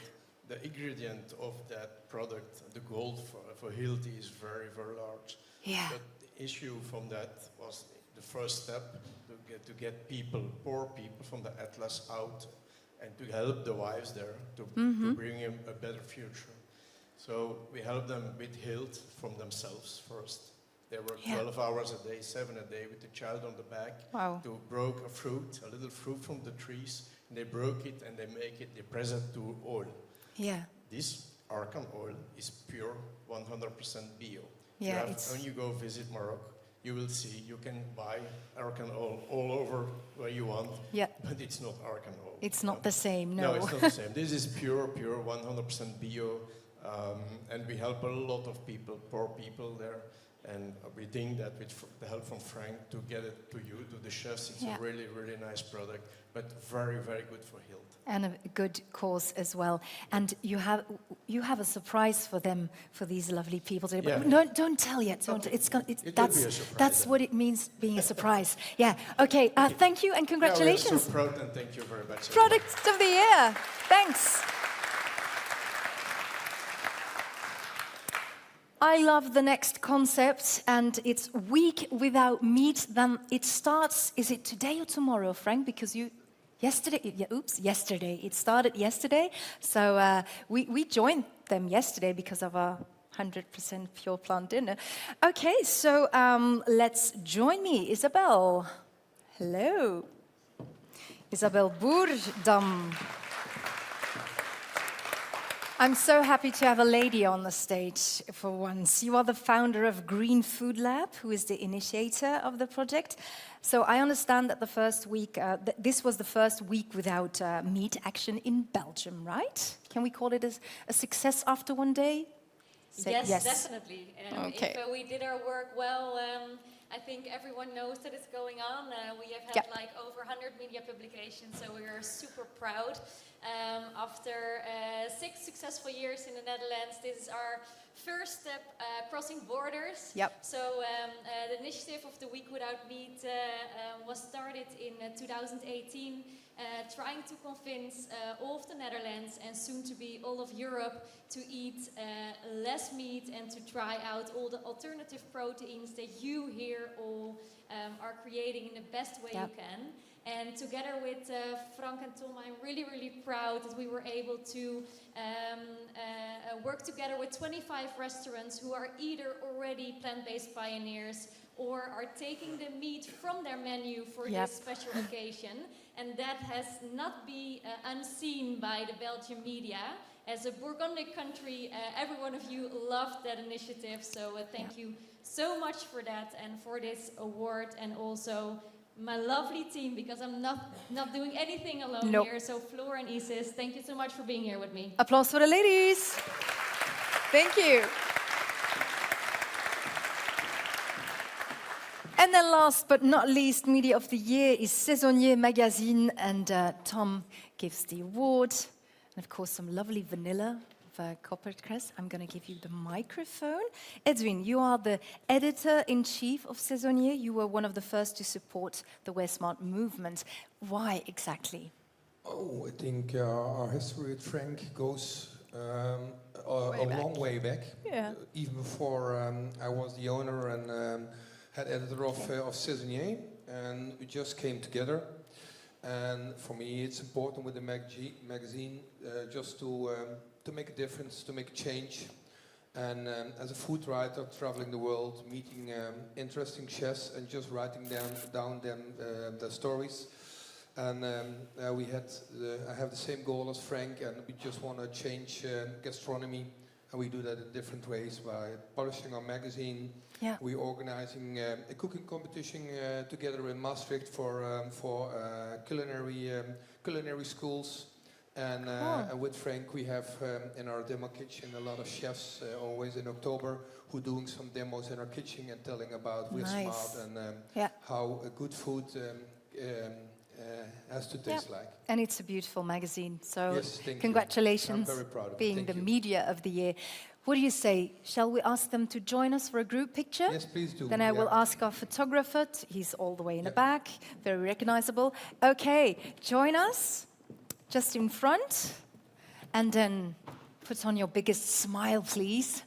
the ingredient of that product, the gold for healthy, is very, very large. Yeah. But the issue from that was the first step to get people, poor people from the Atlas out and to help the wives there to bring them a better future. So we help them with health from themselves first. They work 12 hours a day, 7 a day with the child on the back to broke a fruit, a little fruit from the trees, and they broke it and they make it, they press it to oil. Yeah. This Argan oil is pure 100% bio. Yeah, When you go visit Morocco, you will see you can buy Arkanol all over where you want, Yeah. but it's not Arkanol. It's not the same, No, no. it's not the same. This is pure, 100% bio, and we help a lot of people, poor people there. And we think that with the help from Frank to get it to you, to the chefs, it's Yeah. a really, really nice product, but very, very good for health. And a good cause as well. And you have a surprise for them, for these lovely people today. But Yeah. don't tell yet. Don't. Okay. It's gonna, It will that's be a surprise that's then. what it means being a surprise. Yeah. Okay. Thank you and congratulations. Yeah, we are so proud and thank you very much. Product of the year. Thanks. I love the next concept, and it's Week Without Meat. Then it starts, is it today or tomorrow, Frank? Because yesterday, yesterday. It started yesterday. So we joined them yesterday because of our 100% pure plant dinner. Okay, so let's join me, Isabel. Hello. Isabel Boerdam. I'm so happy to have a lady on the stage for once. You are the founder of Green Food Lab, who is the initiator of the project. So I understand that the first week, this was the first week without meat action in Belgium, right? Can we call it a success after one day? Yes, definitely. Okay. If we did our work well, I think everyone knows that it's going on. We have had like over 100 media publications, so we are super proud. After 6 successful years in the Netherlands, this is our first step crossing borders. Yep. So the initiative of the Week Without Meat was started in 2018, trying to convince all of the Netherlands and soon to be all of Europe to eat less meat and to try out all the alternative proteins that you here all are creating in the best way you can. And together with Frank and Tom, I'm really, really proud that we were able to work together with 25 restaurants who are either already plant-based pioneers or are taking the meat from their menu for this special occasion. And that has not been unseen by the Belgian media. As a Bourgondic country, every one of you loved that initiative. So thank you so much for that and for this award, and also my lovely team, because I'm not doing anything alone here. So Floor and Isis, thank you so much for being here with me. Applause for the ladies. Thank you. And then last but not least, Media of the Year is Saisonnier Magazine, and Tom gives the award. And of course, some lovely vanilla of Corporate Crest. I'm going to give you the microphone. Edwin, you are the editor-in-chief of Saisonnier. You were one of the first to support the Wear Smart movement. Why exactly? Oh, I think our history with Frank goes a long way back. Yeah. Even before I was the owner and head editor of Saisonnier, and we just came together. And for me, it's important with the magazine just to make a difference, to make a change. And as a food writer, traveling the world, meeting interesting chefs, and just writing down their stories. And I have the same goal as Frank, and we just want to change gastronomy. And we do that in different ways by publishing our magazine. Yeah. We're organizing a cooking competition together in Maastricht for culinary schools. And with Frank, we have in our demo kitchen a lot of chefs, always in October, who are doing some demos in our kitchen and telling about Wear Smart and how good food has to taste like. And it's a beautiful magazine. So yes, congratulations I'm very proud of it. being Thank the you. Media of the Year. What do you say? Shall we ask them to join us for a group picture? Yes, please do. Then I will ask our photographer. He's all the way in the back, very recognizable. Okay, join us just in front. And then put on your biggest smile, please.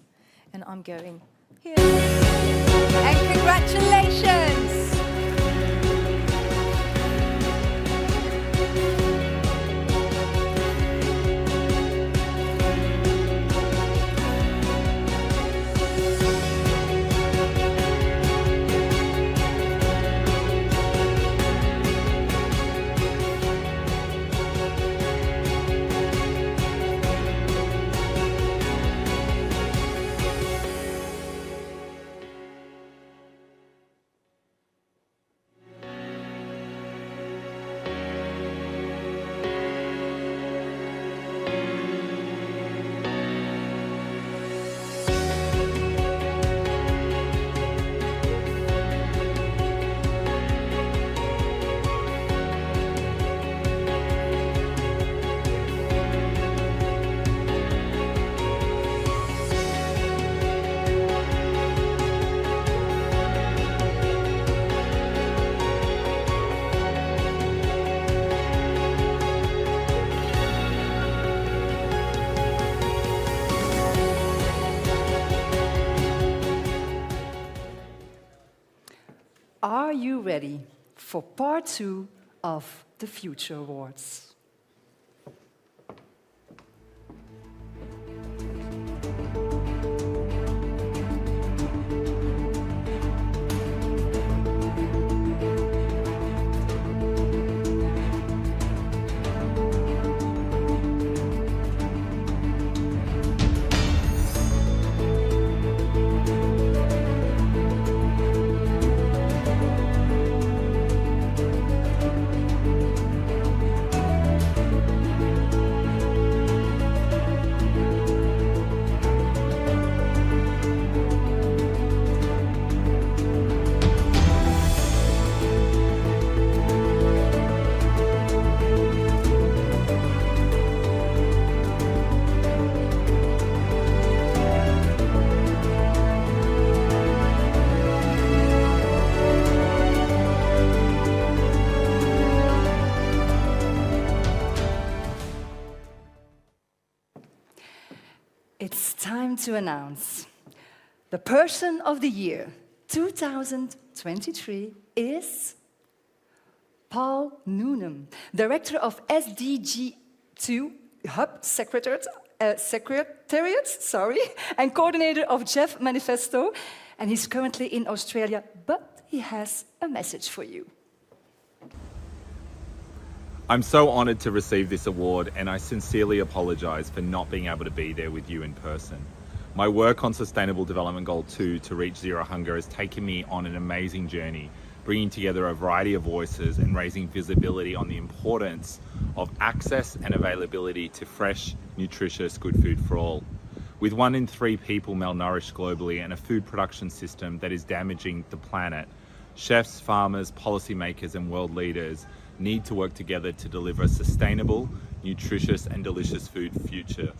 And I'm going here. And congratulations! are you ready for part 2 of the Future Awards? It's time to announce the Person of the Year 2023 is Paul Noonan, Director of SDG2 Hub Secretariat, and coordinator of Jeff Manifesto, and he's currently in Australia, but he has a message for you. I'm so honoured to receive this award, and I sincerely apologise for not being able to be there with you in person. My work on Sustainable Development Goal 2 to reach zero hunger has taken me on an amazing journey, bringing together a variety of voices and raising visibility on the importance of access and availability to fresh, nutritious, good food for all. With 1 in 3 people malnourished globally and a food production system that is damaging the planet, chefs, farmers, policymakers and world leaders need to work together to deliver a sustainable, nutritious and delicious food future.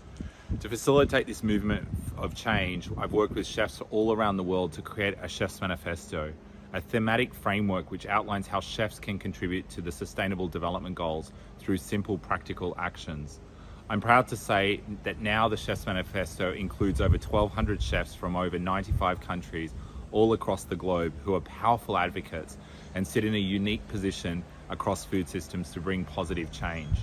To facilitate this movement of change, I've worked with chefs all around the world to create a Chef's Manifesto, a thematic framework which outlines how chefs can contribute to the Sustainable Development Goals through simple, practical actions. I'm proud to say that now the Chef's Manifesto includes over 1,200 chefs from over 95 countries all across the globe who are powerful advocates and sit in a unique position across food systems to bring positive change.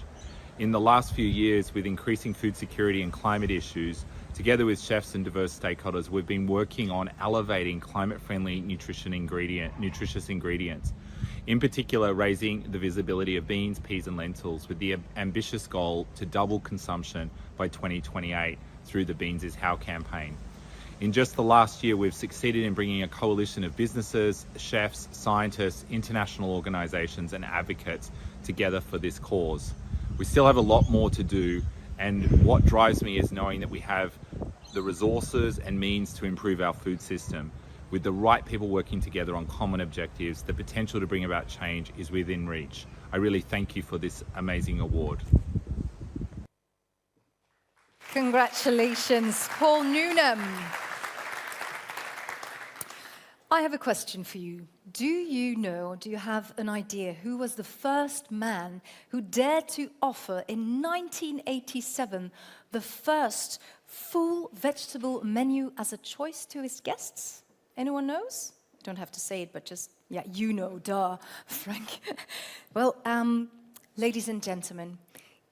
In the last few years, with increasing food security and climate issues, together with chefs and diverse stakeholders, we've been working on elevating climate-friendly nutritious ingredients. In particular, raising the visibility of beans, peas and lentils with the ambitious goal to double consumption by 2028 through the Beans is How campaign. In just the last year, we've succeeded in bringing a coalition of businesses, chefs, scientists, international organisations and advocates together for this cause. We still have a lot more to do, and what drives me is knowing that we have the resources and means to improve our food system. With the right people working together on common objectives, the potential to bring about change is within reach. I really thank you for this amazing award. Congratulations, Paul Noonan. I have a question for you. Do you know, do you have an idea who was the first man who dared to offer in 1987 the first full vegetable menu as a choice to his guests? Anyone knows? You don't have to say it, but just, yeah, you know, duh, Frank. Well, ladies and gentlemen,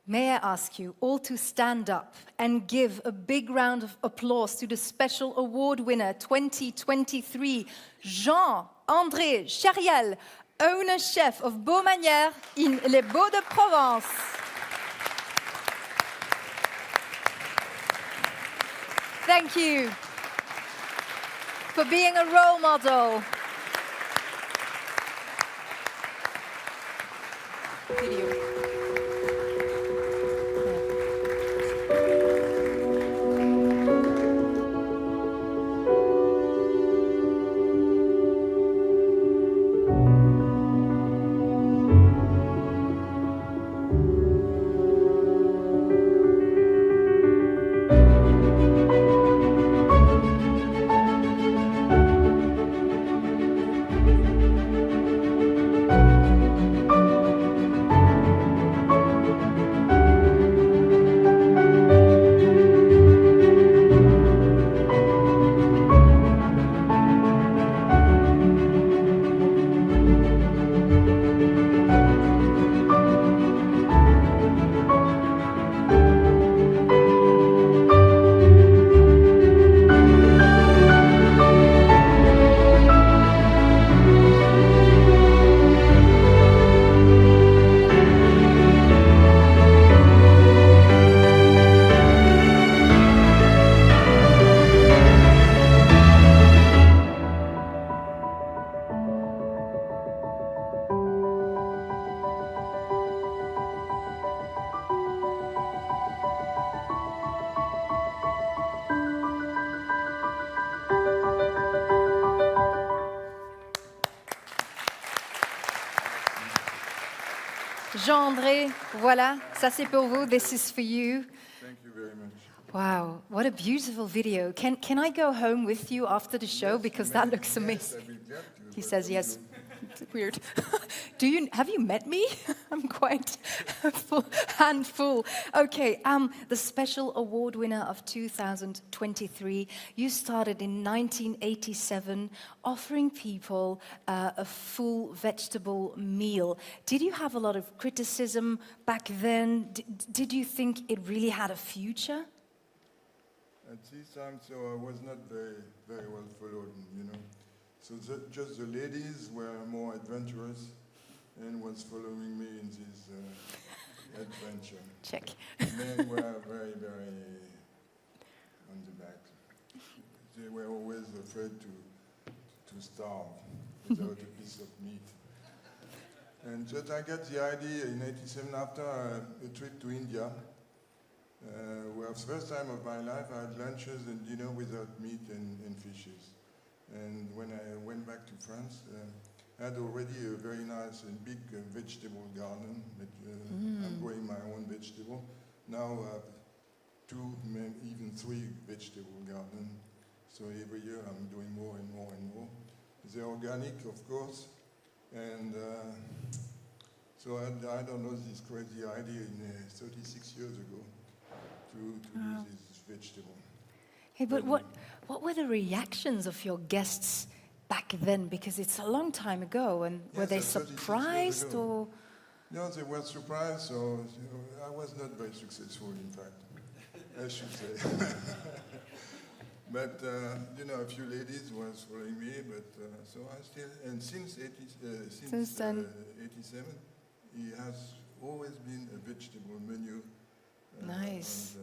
may I ask you all to stand up and give a big round of applause to the special award winner 2023, Jean-André Chariel, owner chef of Beaumanière in Les Baux-de-Provence. Thank you for being a role model. Video. Jean-André, voilà, ça c'est pour vous, this is for you. Thank you very much. Wow, what a beautiful video. Can I go home with you after the show? Because that looks amazing. I'll be glad to, He but says don't yes. do- It's weird. Have you met me? I'm quite handful. Okay, the special award winner of 2023. You started in 1987 offering people a full vegetable meal. Did you have a lot of criticism back then? Did you think it really had a future? At this time, so I was not very well followed, you know. So just the ladies were more adventurous and was following me in this adventure. Check. Men were very on the back. They were always afraid to starve without a piece of meat. And just I got the idea in '87 after a trip to India. Where the first time of my life I had lunches and dinner without meat and fishes. And when I went back to France, I had already a very nice and big vegetable garden. But, I'm growing my own vegetable. Now I have 2, even 3 vegetable gardens. So every year I'm doing more and more and more. They're organic, of course. And so I don't know this crazy idea in 36 years ago to use this vegetable. Hey, but what were the reactions of your guests back then? Because it's a long time ago, and were they that's 36 years surprised ago. or? No, they were surprised, so I was not very successful, in fact, I should say. But, you know, a few ladies was following me, but so I still, and since 87, it has always been a vegetable menu Nice.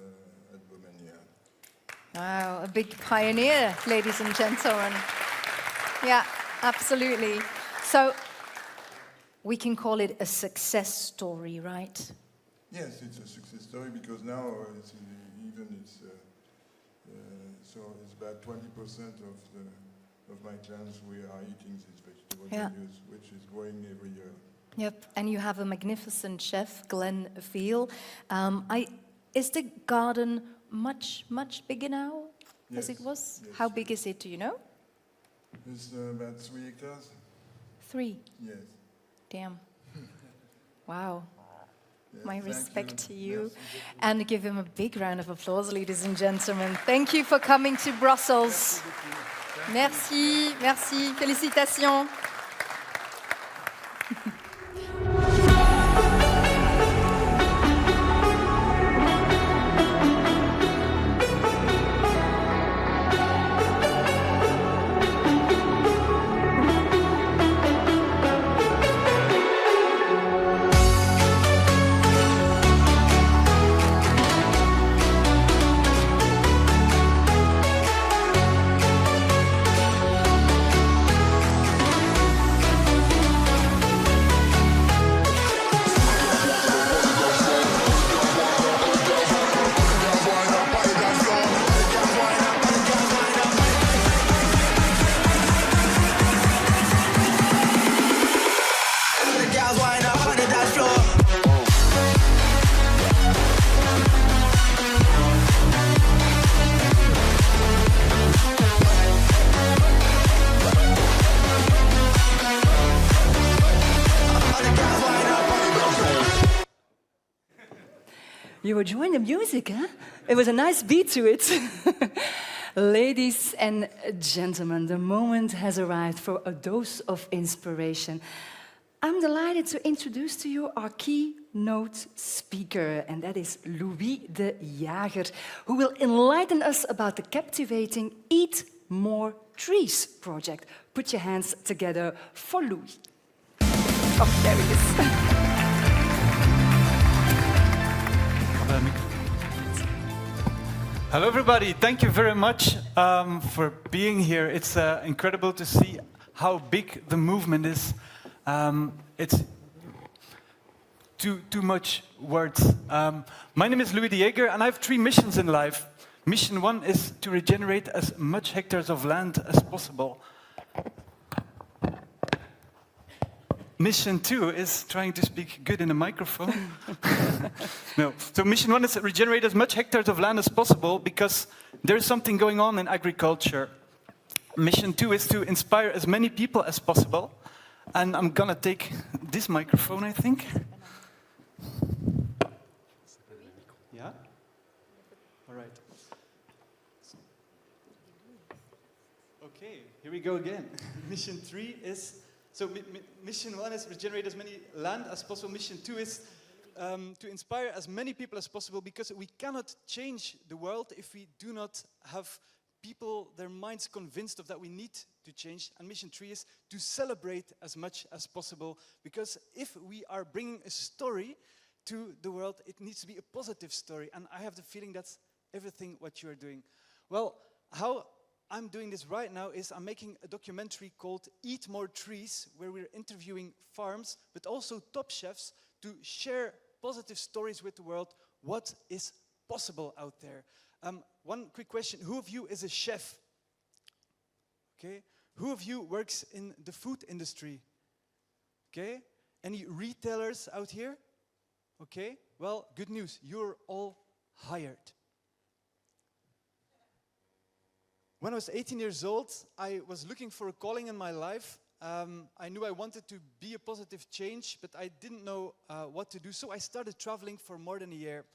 at Bomania. Wow, a big pioneer, ladies and gentlemen. Yeah, absolutely. So we can call it a success story, right? Yes, it's a success story because now it's so it's about 20% of my clients we are eating these vegetable menus, which is growing every year. Yep, and you have a magnificent chef, Glenn Veal. Is the garden much bigger now as it was? Yes. How big is it, do you know? It's about 3 hectares. 3? Yes. Damn. Wow. Yes, My thank respect you. to you. Yes, And give him a big round of applause, ladies and gentlemen. Thank you for coming to Brussels. Merci, merci, félicitations. You were enjoying the music, huh? It was a nice beat to it. Ladies and gentlemen, the moment has arrived for a dose of inspiration. I'm delighted to introduce to you our keynote speaker, and that is Louis de Jager, who will enlighten us about the captivating Eat More Trees project. Put your hands together for Louis. Oh, there he is. Hello, everybody. Thank you very much for being here. It's incredible to see how big the movement is. It's too much words. My name is Louis de Jager, and I have 3 missions in life. Mission 1 is to regenerate as much hectares of land as possible. mission 2 is trying to speak good in a microphone. No. So mission 1 is regenerate as much hectares of land as possible because there's something going on in agriculture. Mission 2 is to inspire as many people as possible. And I'm gonna take this microphone, I think. Yeah? All right. Okay, here we go again. Mission 3 is, so mission 1 is regenerate as many land as possible. Mission 2 is to inspire as many people as possible because we cannot change the world if we do not have people, their minds convinced of that we need to change. And mission 3 is to celebrate as much as possible because if we are bringing a story to the world, it needs to be a positive story. And I have the feeling that's everything what you are doing. Well, how I'm doing this right now is I'm making a documentary called Eat More Trees, where we're interviewing farms, but also top chefs to share positive stories with the world, what is possible out there. One quick question, who of you is a chef? Okay, who of you works in the food industry? Okay, any retailers out here? Okay, well, good news, you're all hired. When I was 18 years old, I was looking for a calling in my life. I knew I wanted to be a positive change, but I didn't know what to do, so I started traveling for more than a year.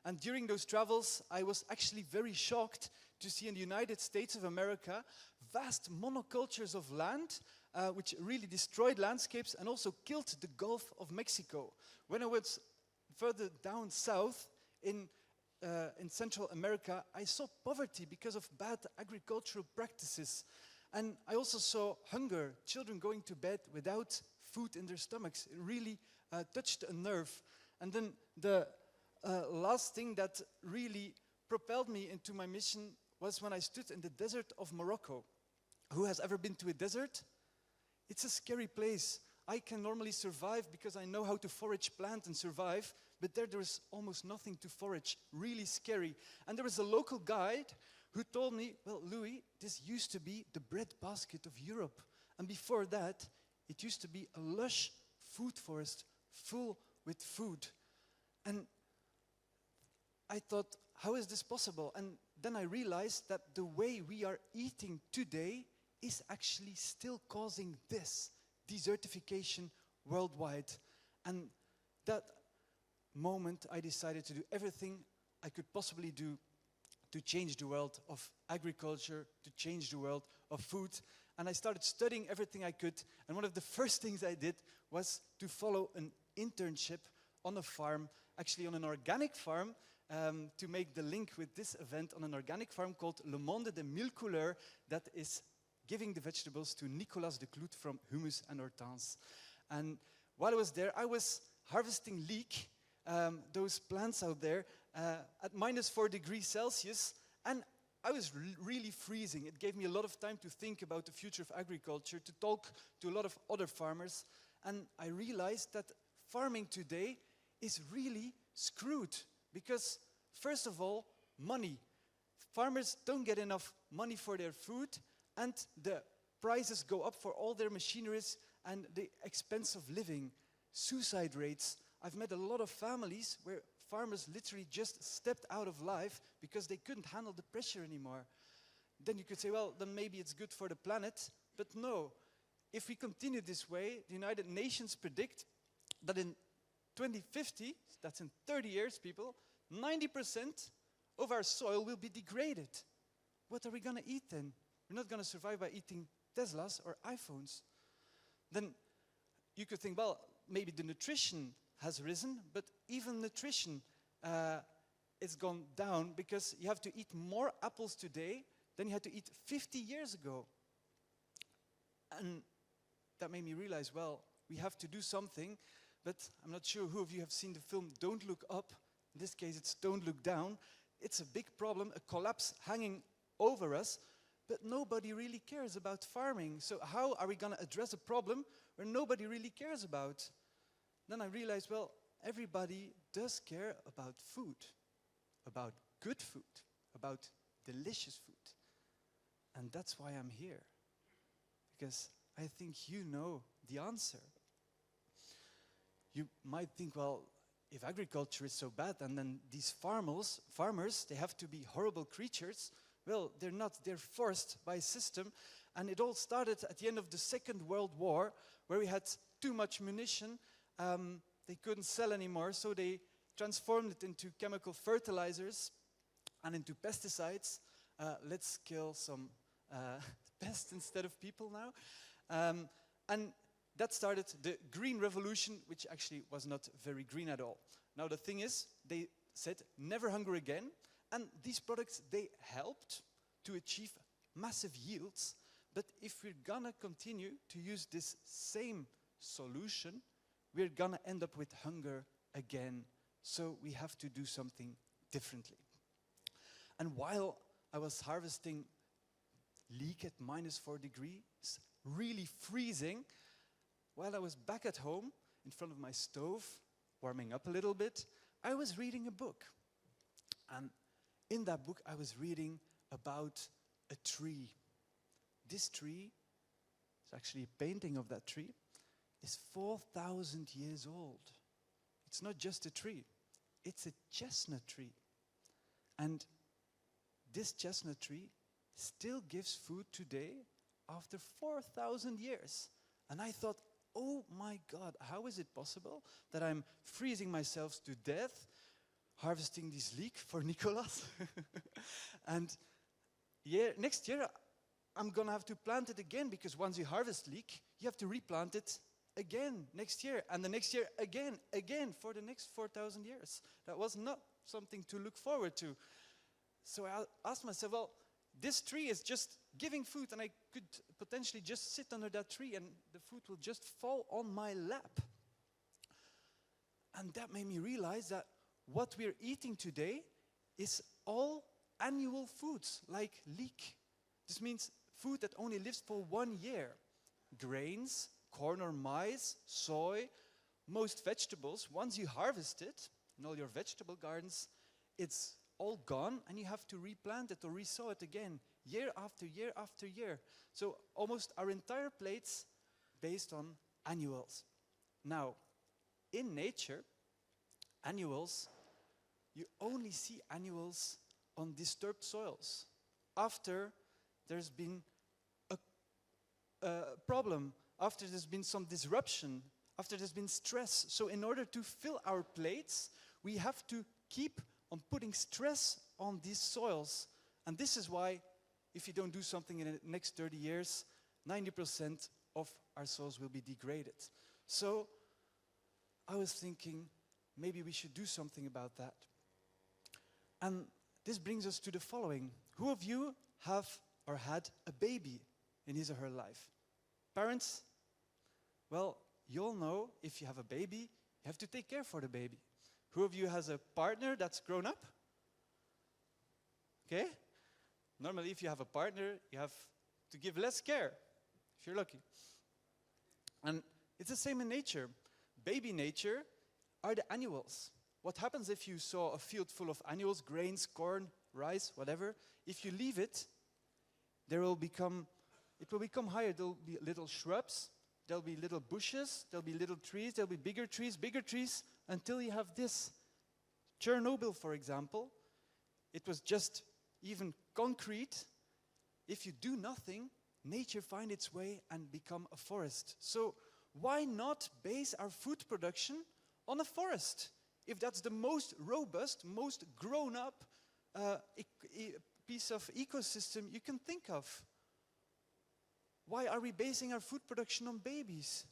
And during those travels, I was actually very shocked to see in the United States of America vast monocultures of land, which really destroyed landscapes and also killed the Gulf of Mexico. When I was further down south in Central America, I saw poverty because of bad agricultural practices. And I also saw hunger, children going to bed without food in their stomachs. It really touched a nerve. And then the last thing that really propelled me into my mission was when I stood in the desert of Morocco. Who has ever been to a desert? It's a scary place. I can normally survive because I know how to forage, plant and survive, but there is almost nothing to forage, really scary. And there was a local guide who told me, well, Louis, this used to be the breadbasket of Europe. And before that, it used to be a lush food forest full with food. And I thought, how is this possible? And then I realized that the way we are eating today is actually still causing this desertification worldwide. And that moment I decided to do everything I could possibly do to change the world of agriculture, to change the world of food. And I started studying everything I could. And one of the first things I did was to follow an internship on a farm, actually on an organic farm, to make the link with this event on an organic farm called Le Monde des Mille Couleurs that is giving the vegetables to Nicolas de Clout from Hummus and Hortense. And while I was there, I was harvesting leek, those plants out there, at minus 4 degrees Celsius, and I was really freezing. It gave me a lot of time to think about the future of agriculture, to talk to a lot of other farmers, and I realized that farming today is really screwed. Because, first of all, money. Farmers don't get enough money for their food, and the prices go up for all their machineries and the expense of living. Suicide rates. I've met a lot of families where farmers literally just stepped out of life because they couldn't handle the pressure anymore. Then you could say, well, then maybe it's good for the planet. But no. If we continue this way, the United Nations predict that in 2050, that's in 30 years, people, 90% of our soil will be degraded. What are we going to eat then? We're not going to survive by eating Teslas or iPhones. Then you could think, well, maybe the nutrition has risen, but even nutrition is gone down because you have to eat more apples today than you had to eat 50 years ago. And that made me realize, well, we have to do something. But I'm not sure who of you have seen the film Don't Look Up. In this case, it's Don't Look Down. It's a big problem, a collapse hanging over us, but nobody really cares about farming. So how are we going to address a problem where nobody really cares about? Then I realized, well, everybody does care about food, about good food, about delicious food. And that's why I'm here. Because I think you know the answer. you might think, well, if agriculture is so bad, and then these farmers, they have to be horrible creatures. Well, they're not. They're forced by a system. And it all started at the end of the Second World War, where we had too much munition. They couldn't sell anymore, so they transformed it into chemical fertilizers and into pesticides. Let's kill some pests instead of people now. And that started the Green Revolution, which actually was not very green at all. Now the thing is, they said never hunger again, and these products, they helped to achieve massive yields. But if we're gonna continue to use this same solution, we're gonna end up with hunger again. So we have to do something differently. And while I was harvesting leek at -4 degrees, really freezing, while I was back at home in front of my stove, warming up a little bit, I was reading a book. And in that book, I was reading about a tree. This tree, it's actually a painting of that tree, is 4,000 years old. It's not just a tree, it's a chestnut tree. And this chestnut tree still gives food today after 4,000 years. And I thought, oh my God, how is it possible that I'm freezing myself to death harvesting this leek for Nicolas? And next year, I'm gonna have to plant it again, because once you harvest leek, you have to replant it again next year, and the next year again for the next 4,000 years. That was not something to look forward to. So I asked myself, well, this tree is just giving food, and I could potentially just sit under that tree and the food will just fall on my lap. And that made me realize that what we're eating today is all annual foods, like leek. This means food that only lives for 1 year. Grains, corn or maize, soy, most vegetables, once you harvest it in all your vegetable gardens, it's all gone, and you have to replant it or resow it again, year after year after year. So almost our entire plate's based on annuals. Now, in nature, annuals, you only see annuals on disturbed soils. After there's been a problem, after there's been some disruption, after there's been stress. So in order to fill our plates, we have to keep on putting stress on these soils. And this is why, if you don't do something in the next 30 years, 90% of our soils will be degraded. So I was thinking, maybe we should do something about that. And this brings us to the following. Who of you have or had a baby in his or her life? Parents? Well, you all know if you have a baby, you have to take care for the baby. Who of you has a partner that's grown up? Okay? Normally, if you have a partner, you have to give less care, if you're lucky. And it's the same in nature. Baby nature are the annuals. What happens if you saw a field full of annuals, grains, corn, rice, whatever? If you leave it, it will become higher. There'll be little shrubs, there'll be little bushes, there'll be little trees, there'll be bigger trees, until you have this. Chernobyl, for example, it was just even concrete. If you do nothing, nature finds its way and become a forest. So why not base our food production on a forest? If that's the most robust, most grown-up piece of ecosystem you can think of. Why are we basing our food production on babies?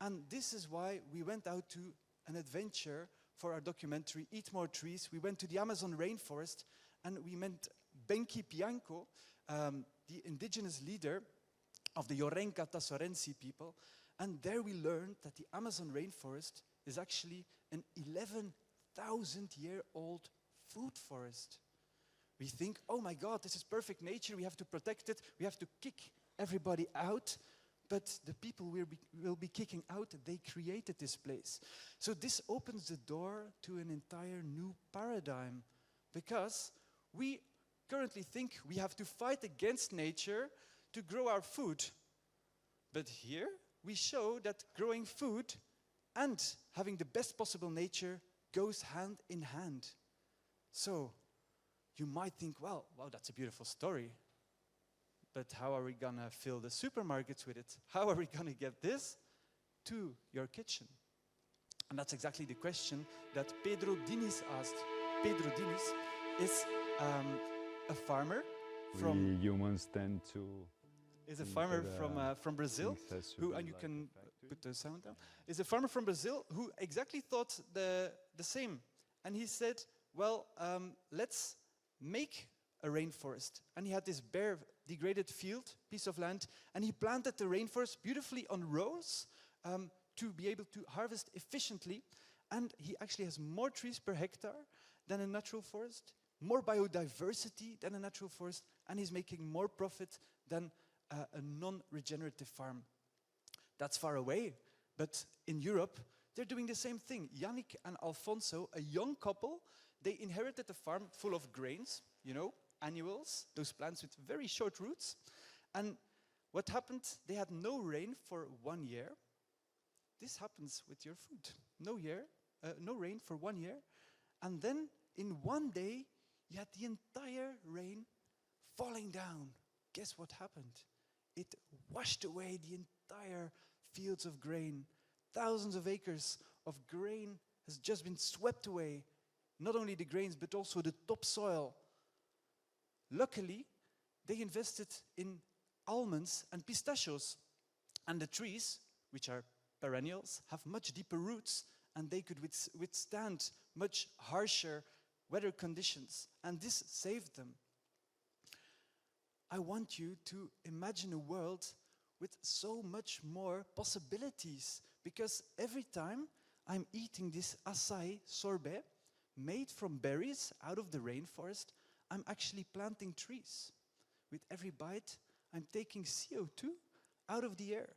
And this is why we went out to an adventure for our documentary, Eat More Trees. We went to the Amazon rainforest, and we met Benki Pianco, the indigenous leader of the Yorenka Tassorensi people. And there we learned that the Amazon rainforest is actually an 11,000-year-old food forest. We think, oh my God, this is perfect nature, we have to protect it, we have to kick everybody out. But the people will be kicking out, they created this place. So this opens the door to an entire new paradigm, because we currently think we have to fight against nature to grow our food. But here we show that growing food and having the best possible nature goes hand in hand. So you might think, well, wow, that's a beautiful story. But how are we going to fill the supermarkets with it? How are we going to get this to your kitchen? And that's exactly the question that Pedro Diniz asked. Pedro Diniz is a farmer from... We humans tend to... Is a farmer from Brazil, who, and you can put the sound down, is a farmer from Brazil who exactly thought the same. And he said, well, let's make a rainforest. And he had this bare, degraded field, piece of land, and he planted the rainforest beautifully on rows to be able to harvest efficiently. And he actually has more trees per hectare than a natural forest, more biodiversity than a natural forest, and he's making more profit than a non-regenerative farm. That's far away, but in Europe, they're doing the same thing. Yannick and Alfonso, a young couple, they inherited a farm full of grains, you know, annuals, those plants with very short roots. And what happened? They had no rain for 1 year. This happens with your food. No rain for 1 year. And then in one day, you had the entire rain falling down. Guess what happened? It washed away the entire fields of grain. Thousands of acres of grain has just been swept away. Not only the grains, but also the topsoil. Luckily, they invested in almonds and pistachios. And the trees, which are perennials, have much deeper roots, and they could withstand much harsher weather conditions. And this saved them. I want you to imagine a world with so much more possibilities, because every time I'm eating this acai sorbet made from berries out of the rainforest, I'm actually planting trees. With every bite, I'm taking CO2 out of the air.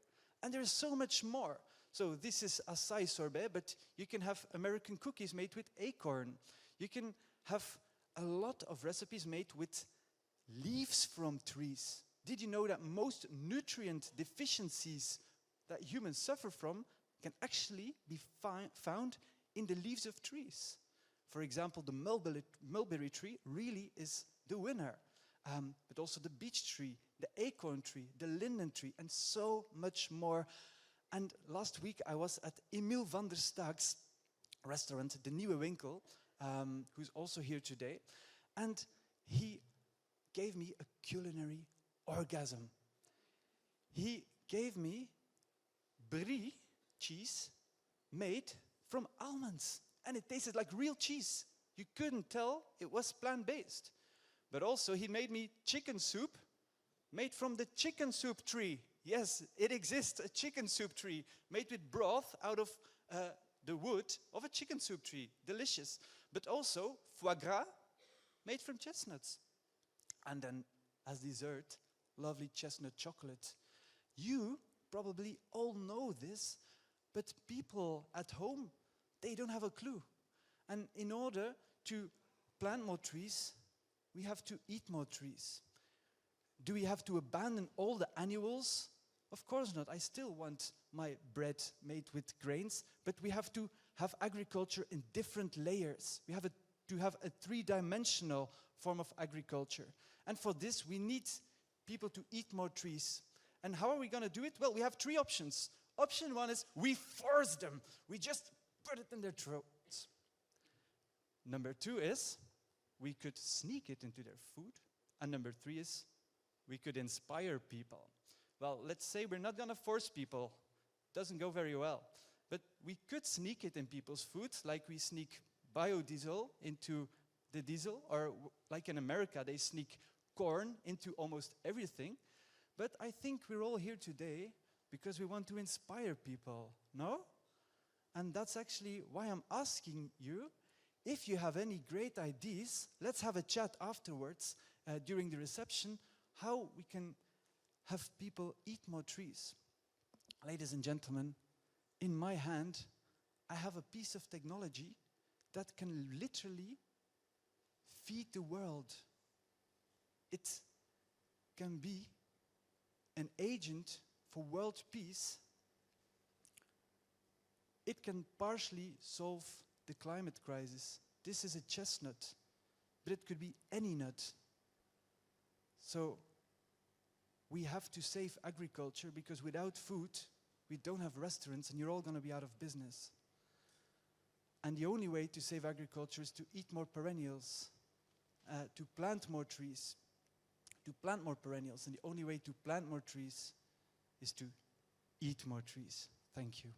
And there's so much more. So this is acai sorbet, but you can have American cookies made with acorn. You can have a lot of recipes made with leaves from trees. Did you know that most nutrient deficiencies that humans suffer from can actually be found in the leaves of trees? For example, the mulberry tree really is the winner. But also the beech tree, the acorn tree, the linden tree, and so much more. And last week I was at Emil van der Staak's restaurant, the Nieuwe Winkel, who's also here today. And he gave me a culinary orgasm. He gave me brie cheese made from almonds. And it tasted like real cheese. You couldn't tell it was plant-based. But also he made me chicken soup made from the chicken soup tree. Yes, it exists, a chicken soup tree made with broth out of the wood of a chicken soup tree. Delicious. But also foie gras made from chestnuts. And then as dessert, lovely chestnut chocolate. You probably all know this, but people at home, they don't have a clue. And in order to plant more trees, we have to eat more trees. Do we have to abandon all the annuals? Of course not. I still want my bread made with grains, but we have to have agriculture in different layers. We have to have a three-dimensional form of agriculture. And for this, we need people to eat more trees. And how are we going to do it? Well, we have three options. Option one is we force them. We just put it in their throats. Number two is we could sneak it into their food. And number three is we could inspire people. Well, let's say we're not going to force people. Doesn't go very well. But we could sneak it in people's food, like we sneak biodiesel into the diesel, or like in America, they sneak corn into almost everything. But I think we're all here today because we want to inspire people, no? And that's actually why I'm asking you, if you have any great ideas, let's have a chat afterwards during the reception, how we can have people eat more trees. Ladies and gentlemen, in my hand, I have a piece of technology that can literally feed the world. It can be an agent for world peace. it can partially solve the climate crisis. This is a chestnut, but it could be any nut. So we have to save agriculture, because without food, we don't have restaurants and you're all going to be out of business. And the only way to save agriculture is to eat more perennials, to plant more trees, to plant more perennials. And the only way to plant more trees is to eat more trees. Thank you.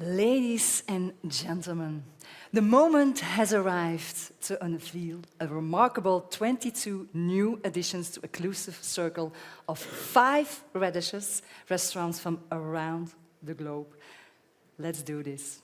Ladies and gentlemen, the moment has arrived to unveil a remarkable 22 new additions to Exclusive Circle of 5 radishes restaurants from around the globe. Let's do this.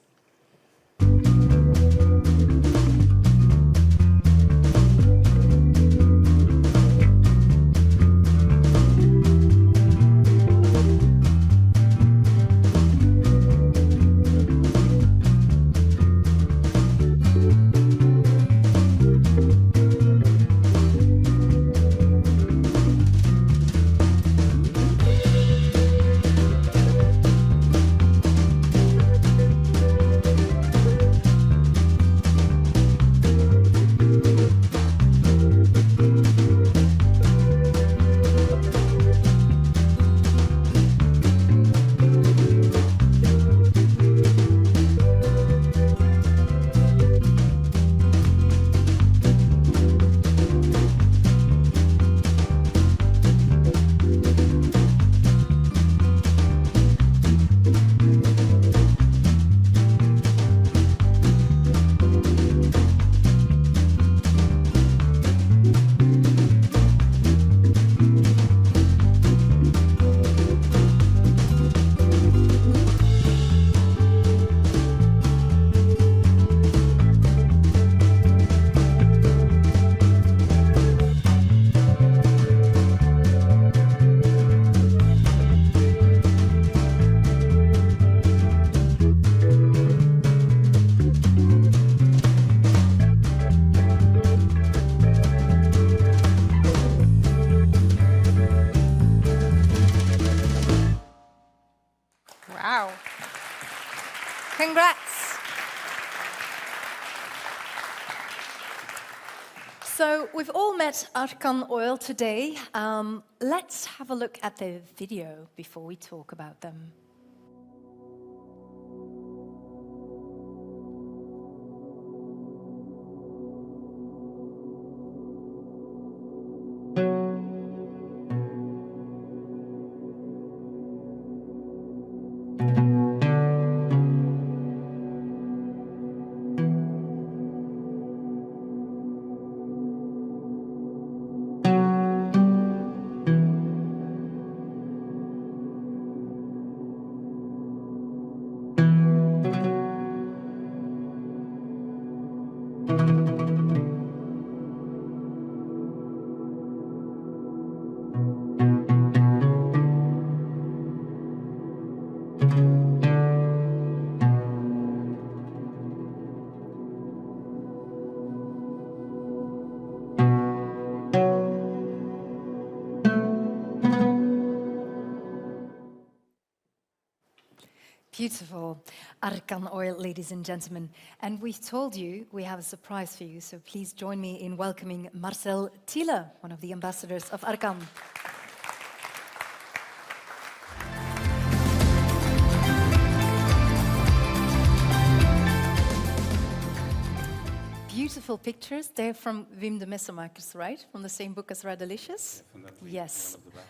Wow. Congrats. So we've all met Arkan Oil today. Let's have a look at the video before we talk about them. Beautiful. Arkan Oil, ladies and gentlemen. And we've told you we have a surprise for you, so please join me in welcoming Marcel Thiele, one of the ambassadors of Arkan. beautiful pictures. They're from Wim de Messermakers, right? From the same book as Radalicious? Definitely Yes. one of the best.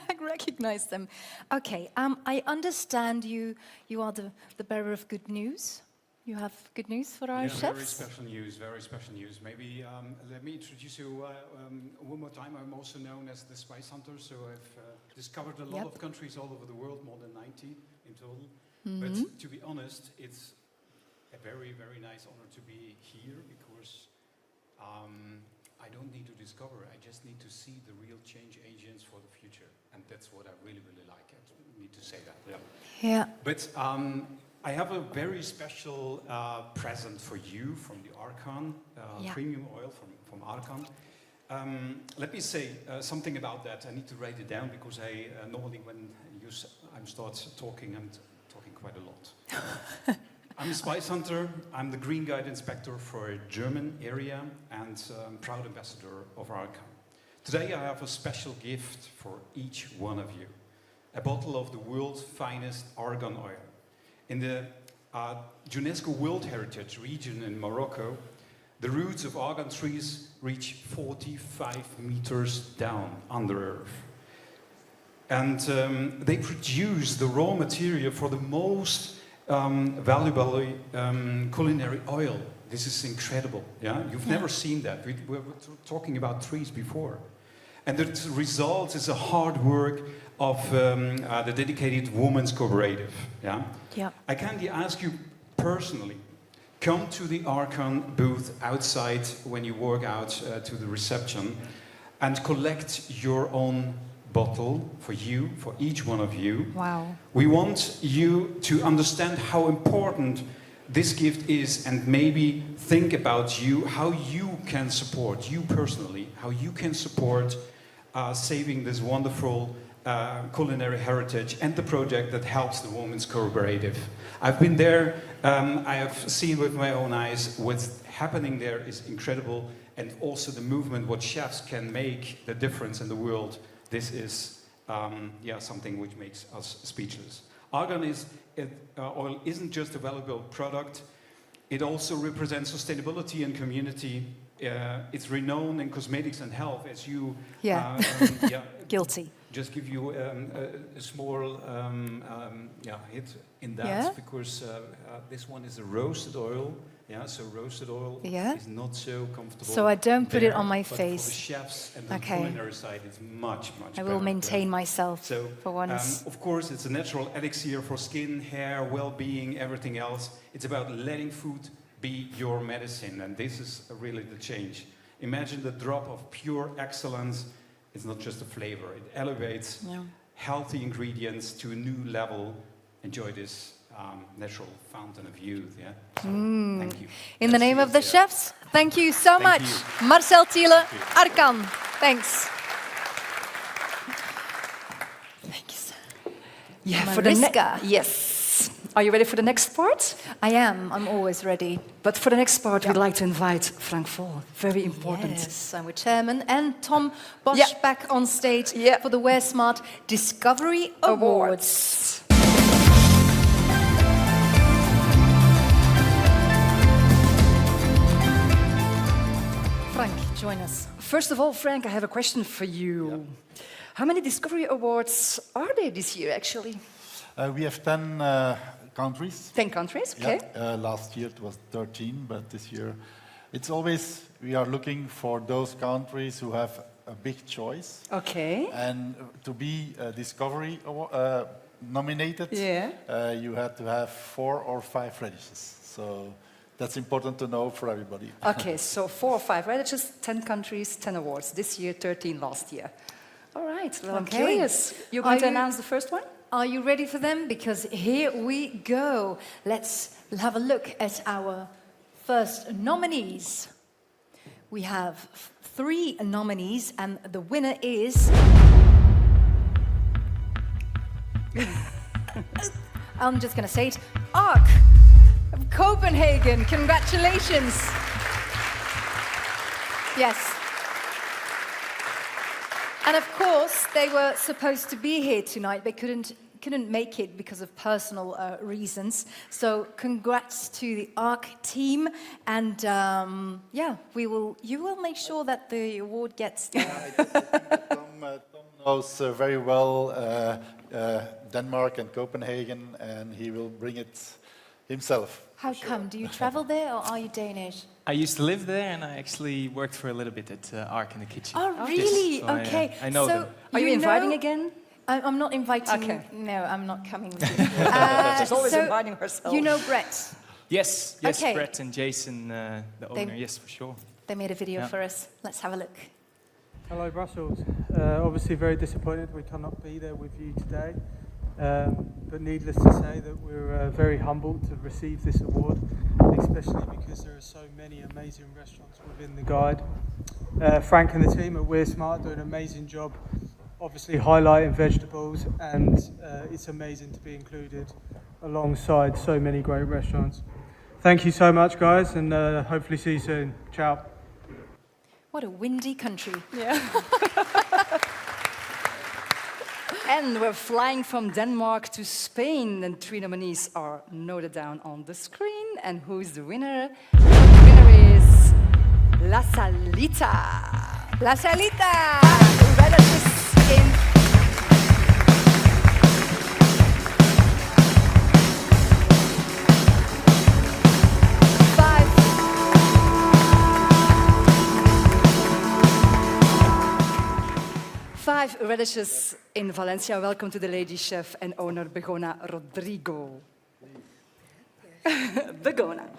I recognize them. Okay, I understand you are the bearer of good news. You have good news for our Yeah, very chefs? special news, very special news. Maybe let me introduce you one more time. I'm also known as the Spice Hunter, so I've discovered a lot of countries all over the world, more than 90 in total. But to be honest, it's a very, very nice honor to be here because I don't need to discover, I just need to see the real change agents for the future. And that's what I really, really like. I need to say that. Yeah. But I have a very special present for you from the Arkan, premium oil from Arkan. Let me say something about that. I need to write it down because I normally when I start talking, I'm talking quite a lot. I'm a Spice Hunter. I'm the Green Guide Inspector for a German area and proud ambassador of Arkan. Today I have a special gift for each one of you. A bottle of the world's finest argan oil. In the UNESCO World Heritage region in Morocco, the roots of argan trees reach 45 meters down under earth. And they produce the raw material for the most valuable culinary oil. This is incredible. Yeah, you've never seen that. We were talking about trees before, and the result is a hard work of the dedicated women's cooperative. Yeah. Yeah. I kindly ask you personally, come to the Arkan booth outside when you walk out to the reception, and collect your own bottle for you, for each one of you. Wow. We want you to understand how important this gift is and maybe think about you, how you can support, you personally, how you can support saving this wonderful culinary heritage and the project that helps the Women's Cooperative. I've been there, I have seen with my own eyes what's happening there is incredible, and also the movement, what chefs can make the difference in the world. This is something which makes us speechless. Argan oil isn't just a valuable product, it also represents sustainability and community. It's renowned in cosmetics and health, as you... Guilty. Just give you a small hit in that, because this one is a roasted oil. Yeah, so roasted oil is not so comfortable. So I don't put it on my but face. For the chefs and the culinary side, it's much, much better. I will maintain myself for once. Of course, it's a natural elixir for skin, hair, well-being, everything else. It's about letting food be your medicine, and this is really the change. Imagine the drop of pure excellence. It's not just a flavor. It elevates healthy ingredients to a new level. Enjoy this natural fountain of youth. Yeah. So, thank you. In the name of the chefs, thank you so much. Marcel Thiele, Arkan. Thanks. Thank you, sir. Yeah, Mariska. Yes. Are you ready for the next part? I am. I'm always ready. But for the next part, we'd like to invite Frank Voll. Very important. Yes, I'm with Chairman and Tom Bosch back on stage for the Wear Smart Discovery Awards. Frank, join us. First of all, Frank, I have a question for you. How many Discovery Awards are there this year, actually? We have 10 countries. 10 countries, okay. Last year it was 13, but this year it's always, we are looking for those countries who have a big choice. Okay. And to be a Discovery nominated, you had to have 4 or 5 radishes. So that's important to know for everybody. Okay, so 4 or 5 radishes, 10 countries, 10 awards. This year, 13 last year. All right, well, I'm curious. You're going to announce the first one? Are you ready for them? Because here we go. Let's have a look at our first nominees. We have 3 nominees, and the winner is... I'm just going to say it. Ark of Copenhagen. Congratulations. Yes. And of course, they were supposed to be here tonight. They couldn't couldn't make it because of personal reasons. So congrats to the ARC team, and yeah, you will make sure that the award gets there. Tom knows very well Denmark and Copenhagen, and he will bring it himself. How come? Do you travel there, or are you Danish? I used to live there, and I actually worked for a little bit at ARC in the kitchen. Oh, really? Yes, so Okay. I know so them. Are you inviting again? I'm not inviting. Okay. No, I'm not coming with you. She's always so inviting herself. You know Brett? Yes, Okay. Brett and Jason, the owner, yes, for sure. They made a video Yeah. for us. Let's have a look. Hello Brussels. Obviously very disappointed we cannot be there with you today. But needless to say that we're very humbled to receive this award, especially because there are so many amazing restaurants within the guide. Frank and the team at We're Smart do an amazing job, obviously highlighting vegetables, and it's amazing to be included alongside so many great restaurants. Thank you so much guys, and hopefully see you soon. Ciao. What a windy country. Yeah. And we're flying from Denmark to Spain, and 3 nominees are noted down on the screen. And who is the winner? The winner is La Salita. La Salita! Radishes in Five radishes in Valencia. Welcome to the lady chef and owner, Begona Rodrigo. Begona.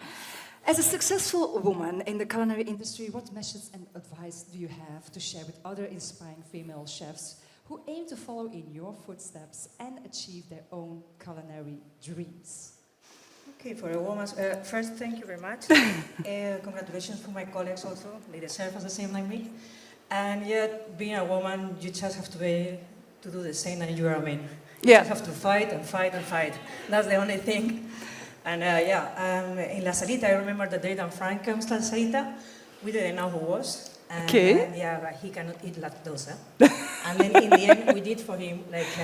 As a successful woman in the culinary industry, what message and advice do you have to share with other inspiring female chefs who aim to follow in your footsteps and achieve their own culinary dreams? Okay, for a woman, first, thank you very much. Congratulations to my colleagues also. They deserve the same like me. And yet, being a woman, you just have to do the same as you are a man. You just have to fight and fight and fight. That's the only thing. And in La Salita, I remember the day that Frank comes to La Salita, we didn't know who was. And, but he cannot eat lactose. And then in the end, we did for him like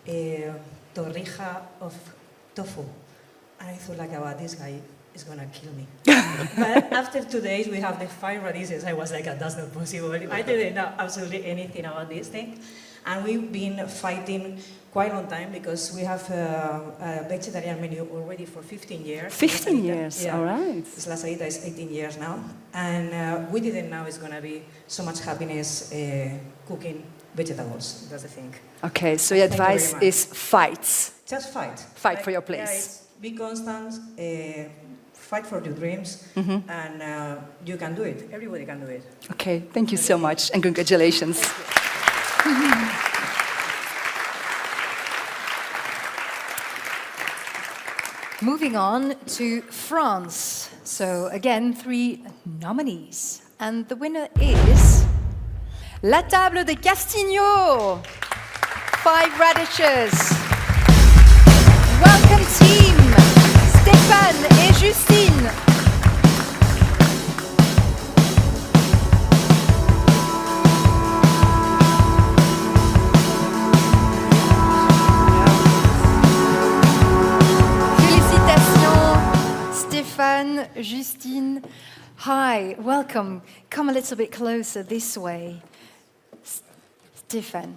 a torrija of tofu. And I thought like, about this guy is gonna kill me. But after 2 days, we have the 5 radishes. I was like, that's not possible. I didn't know absolutely anything about this thing. And we've been fighting quite a long time because we have a vegetarian menu already for 15 years. 15 years, yeah. All right. La Salita is 18 years now. And we didn't know it's gonna be so much happiness cooking vegetables. That's the thing. Okay, so your advice is fight. Just fight. Fight for your place. Yeah, be constant. Fight for your dreams, and you can do it. Everybody can do it. Okay, thank you so much, and congratulations. Moving on to France. So again, 3 nominees. And the winner is La Table de Castigno. 5 radishes. Welcome team, Stéphane et Justine. Stéphane, Justine, hi, welcome. Come a little bit closer this way. Stéphane,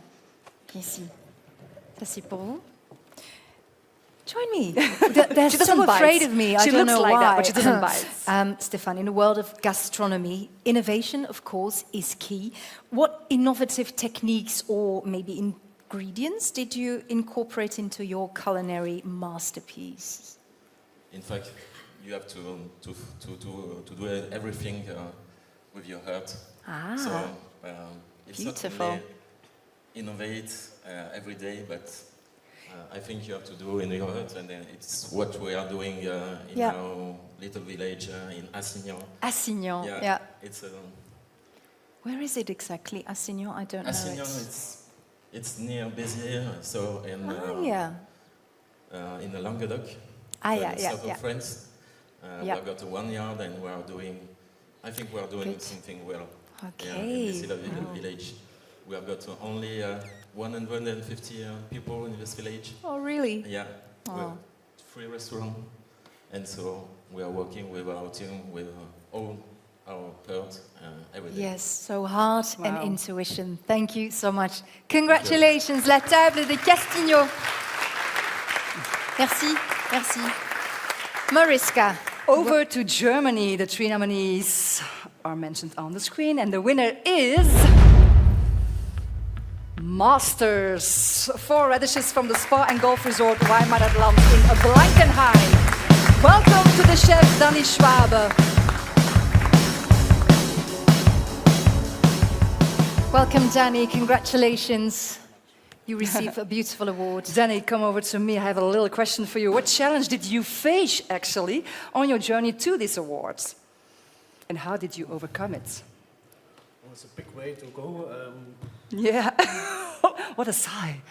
ici. Ça c'est pour vous. Join me. They're so afraid of me. I don't know why. She looks like that, but she doesn't bite. Stéphane, in the world of gastronomy, innovation, of course, is key. What innovative techniques or maybe ingredients did you incorporate into your culinary masterpiece? In fact, you have to do everything with your heart. So it's beautiful. not really innovate every day, but I think you have to do in your heart, and then it's what we are doing in our little village in Assignon. Assignon, yeah. It's where is it exactly? Assignon, I don't know. Assignon, it's near Béziers, so in the Languedoc. South of France. We've got 1 yard, and I think we are doing something well. Okay. In this little village. we have got only 150 people in this village. Oh, really? Yeah. Oh. We have 3 restaurants. And so we are working with our team, with all our heart every day. Yes, so heart and Wow. intuition. Thank you so much. Congratulations, La Table de Castigno. Merci, merci. Mariska. Over to Germany. The 3 nominees are mentioned on the screen, and the winner is Masters. 4 radishes from the Spa and Golf Resort Weimaratland in Blankenheim. Welcome to the chef Danny Schwabe. Welcome, Danny. Congratulations. You receive a beautiful award. Danny, come over to me. I have a little question for you. What challenge did you face, actually, on your journey to these awards? And how did you overcome it? Well, it's a big way to go. Yeah. What a sigh.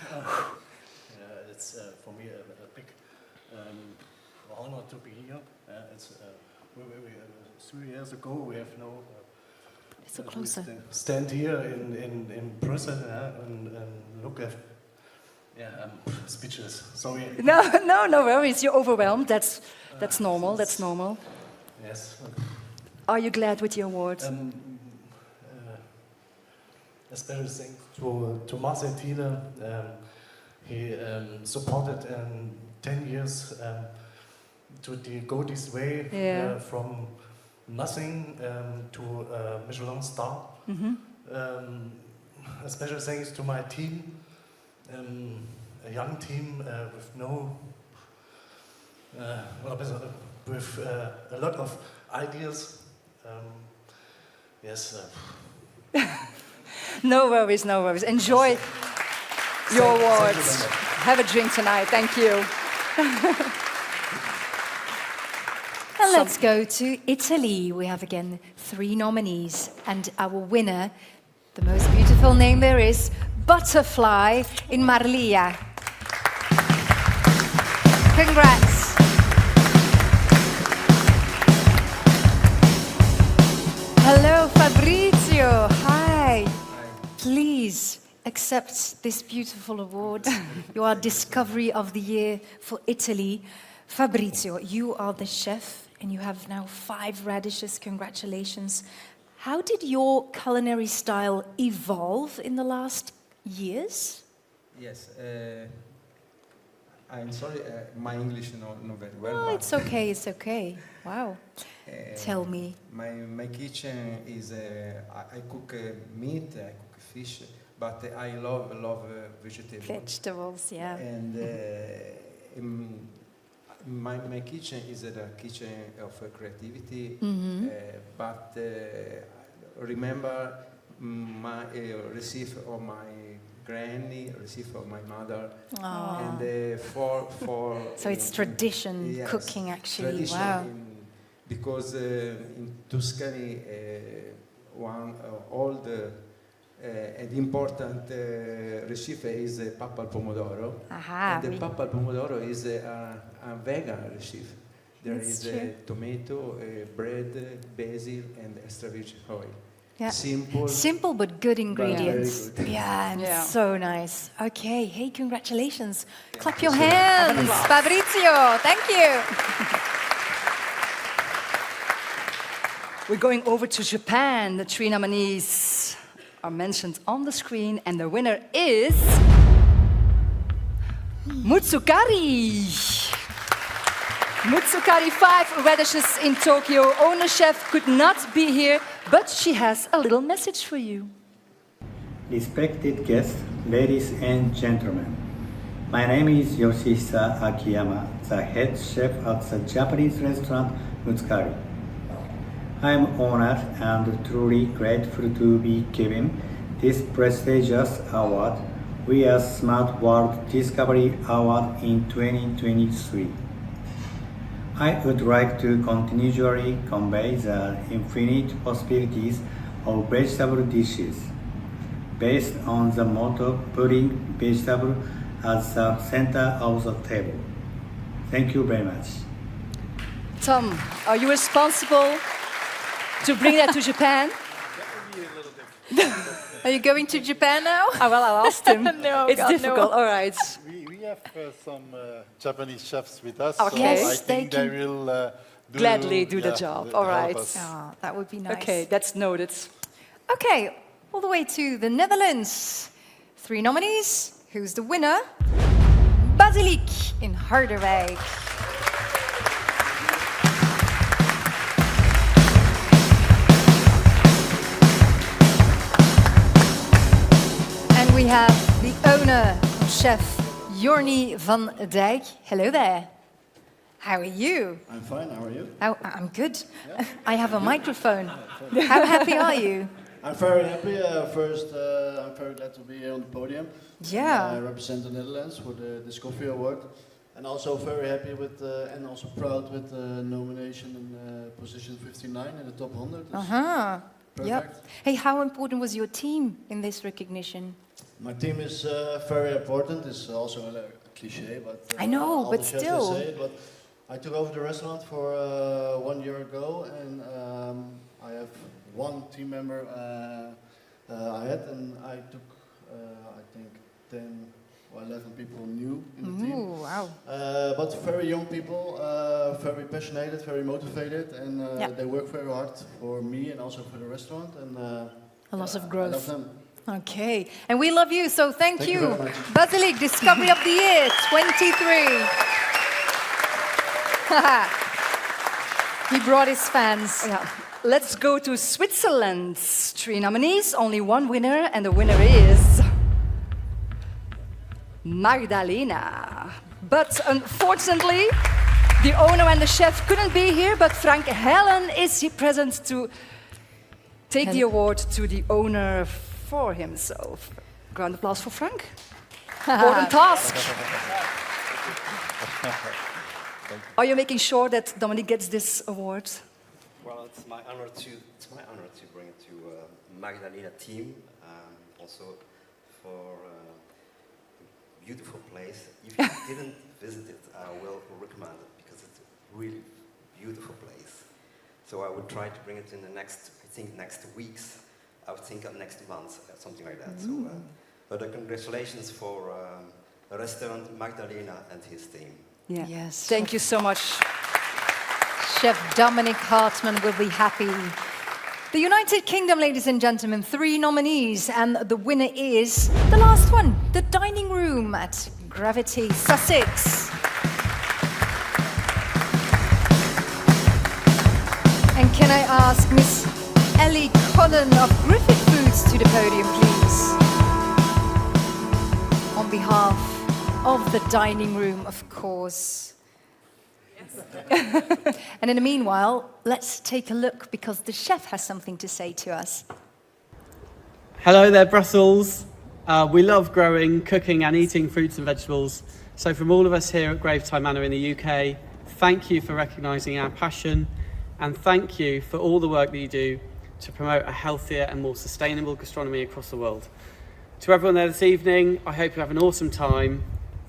It's for me a big honor to be here. It's 3 years ago we have no. It's closer. Stand here in Brussels and look at. Yeah, I'm speechless. Sorry. No worries. You're overwhelmed. That's normal. That's normal. Yes. Are you glad with the award? A special thanks to Marcel Thiele. He supported 10 years to go this way from nothing to Michelin star. A special thanks to my team, a young team with with a lot of ideas. Yes. No worries, no worries. Enjoy your awards. Have a drink tonight. Thank you. And let's go to Italy. We have again 3 nominees. And our winner, the most beautiful name there is, Butterfly in Marlia. Congrats. Hello, Fabrizio. Hi. Please accept this beautiful award. You are Discovery of the Year for Italy. Fabrizio, you are the chef and you have now 5 radishes. Congratulations. How did your culinary style evolve in the last years? Yes. I'm sorry, my English not very well. Oh, it's okay, it's okay. Wow. Tell me. My kitchen is, I cook meat, I cook fish, but I love vegetables. Vegetables, yeah. And my kitchen is a kitchen of creativity, but remember my recipe of my granny, recipe of my mother, and for so it's tradition yes, cooking actually. Tradition wow. Because in Tuscany, one old and important recipe is pappa al pomodoro, and the pappa al pomodoro is a vegan recipe. There That's is true. tomato, bread, basil, and extra virgin oil. Yeah. Simple but good ingredients. But very good. Yeah, and Yeah. so nice. Okay, hey, congratulations. Clap your so hands, much. Fabrizio. Thank you. We're going over to Japan. The 3 nominees are mentioned on the screen, and the winner is Mutsukari. Mutsukari, 5 radishes in Tokyo. Owner chef could not be here, but she has a little message for you. Respected guests, ladies and gentlemen, my name is Yoshihisa Akiyama, the head chef at the Japanese restaurant Mutsukari. I am honored and truly grateful to be given this prestigious award, We Are Smart World Discovery Award in 2023. I would like to continually convey the infinite possibilities of vegetable dishes, based on the motto putting vegetable at the center of the table. Thank you very much. Tom, are you responsible to bring that to Japan? That would a little different. Are you going to Japan now? Well, I asked him. No, it's God, difficult. no. All right. We have some Japanese chefs with us, Okay. so I Yes, think they will gladly do the job. All help right. us. Oh, that would be nice. Okay, that's noted. Okay, all the way to the Netherlands. 3 nominees. Who's the winner? Basiliek in Harderwijk. And we have the owner, Chef Jorny van Dijk. Hello there. How are you? I'm fine, how are you? I'm good. I have a microphone. How happy are you? I'm very happy. First, I'm very glad to be here on the podium. Yeah. I represent the Netherlands for this coffee award. And also very happy with, and also proud with the nomination in position 59 in the top 100. Uh-huh. Perfect. Yep. Hey, how important was your team in this recognition? My team is very important. It's also a cliche, but I know, all but the chefs still. Say it, but I took over the restaurant for 1 year ago, and I have one team member I had, and I took I think 10 or 11 people new in the team. Ooh, wow. But very young people, very passionate, very motivated, and they work very hard for me and also for the restaurant. And A lot of I growth. love them. Okay, and we love you, so thank Thank you very much. Basiliek, Discovery of the Year 23. He brought his fans. Yeah. Let's go to Switzerland. 3 nominees, only 1 winner, and the winner is Magdalena. But unfortunately, the owner and the chef couldn't be here, but Frank Helen is here present to take the award to the owner for himself. Round of applause for Frank. Important task. Are you making sure that Dominique gets this award? Well, it's my honor to bring it to Magdalena team, also for a beautiful place. If you didn't visit it, I will recommend it because it's a really beautiful place. So I would try to bring it in the next, I think next weeks. I would think of next month, something like that. So, but congratulations for the restaurant Magdalena and his team. Yeah. Yes. Thank you so much. Chef Dominic Hartman will be happy. The United Kingdom, ladies and gentlemen, 3 nominees, and the winner is the last one, the dining room at Gravity, Sussex. And can I ask Miss Ellie Cullen of Griffith Foods to the podium, please? On behalf of the dining room, of course. And in the meanwhile, let's take a look because the chef has something to say to us. Hello there, Brussels. We love growing, cooking and eating fruits and vegetables. So from all of us here at Gravetye Manor in the UK, thank you for recognising our passion and thank you for all the work that you do to promote a healthier and more sustainable gastronomy across the world. To everyone there this evening, I hope you have an awesome time.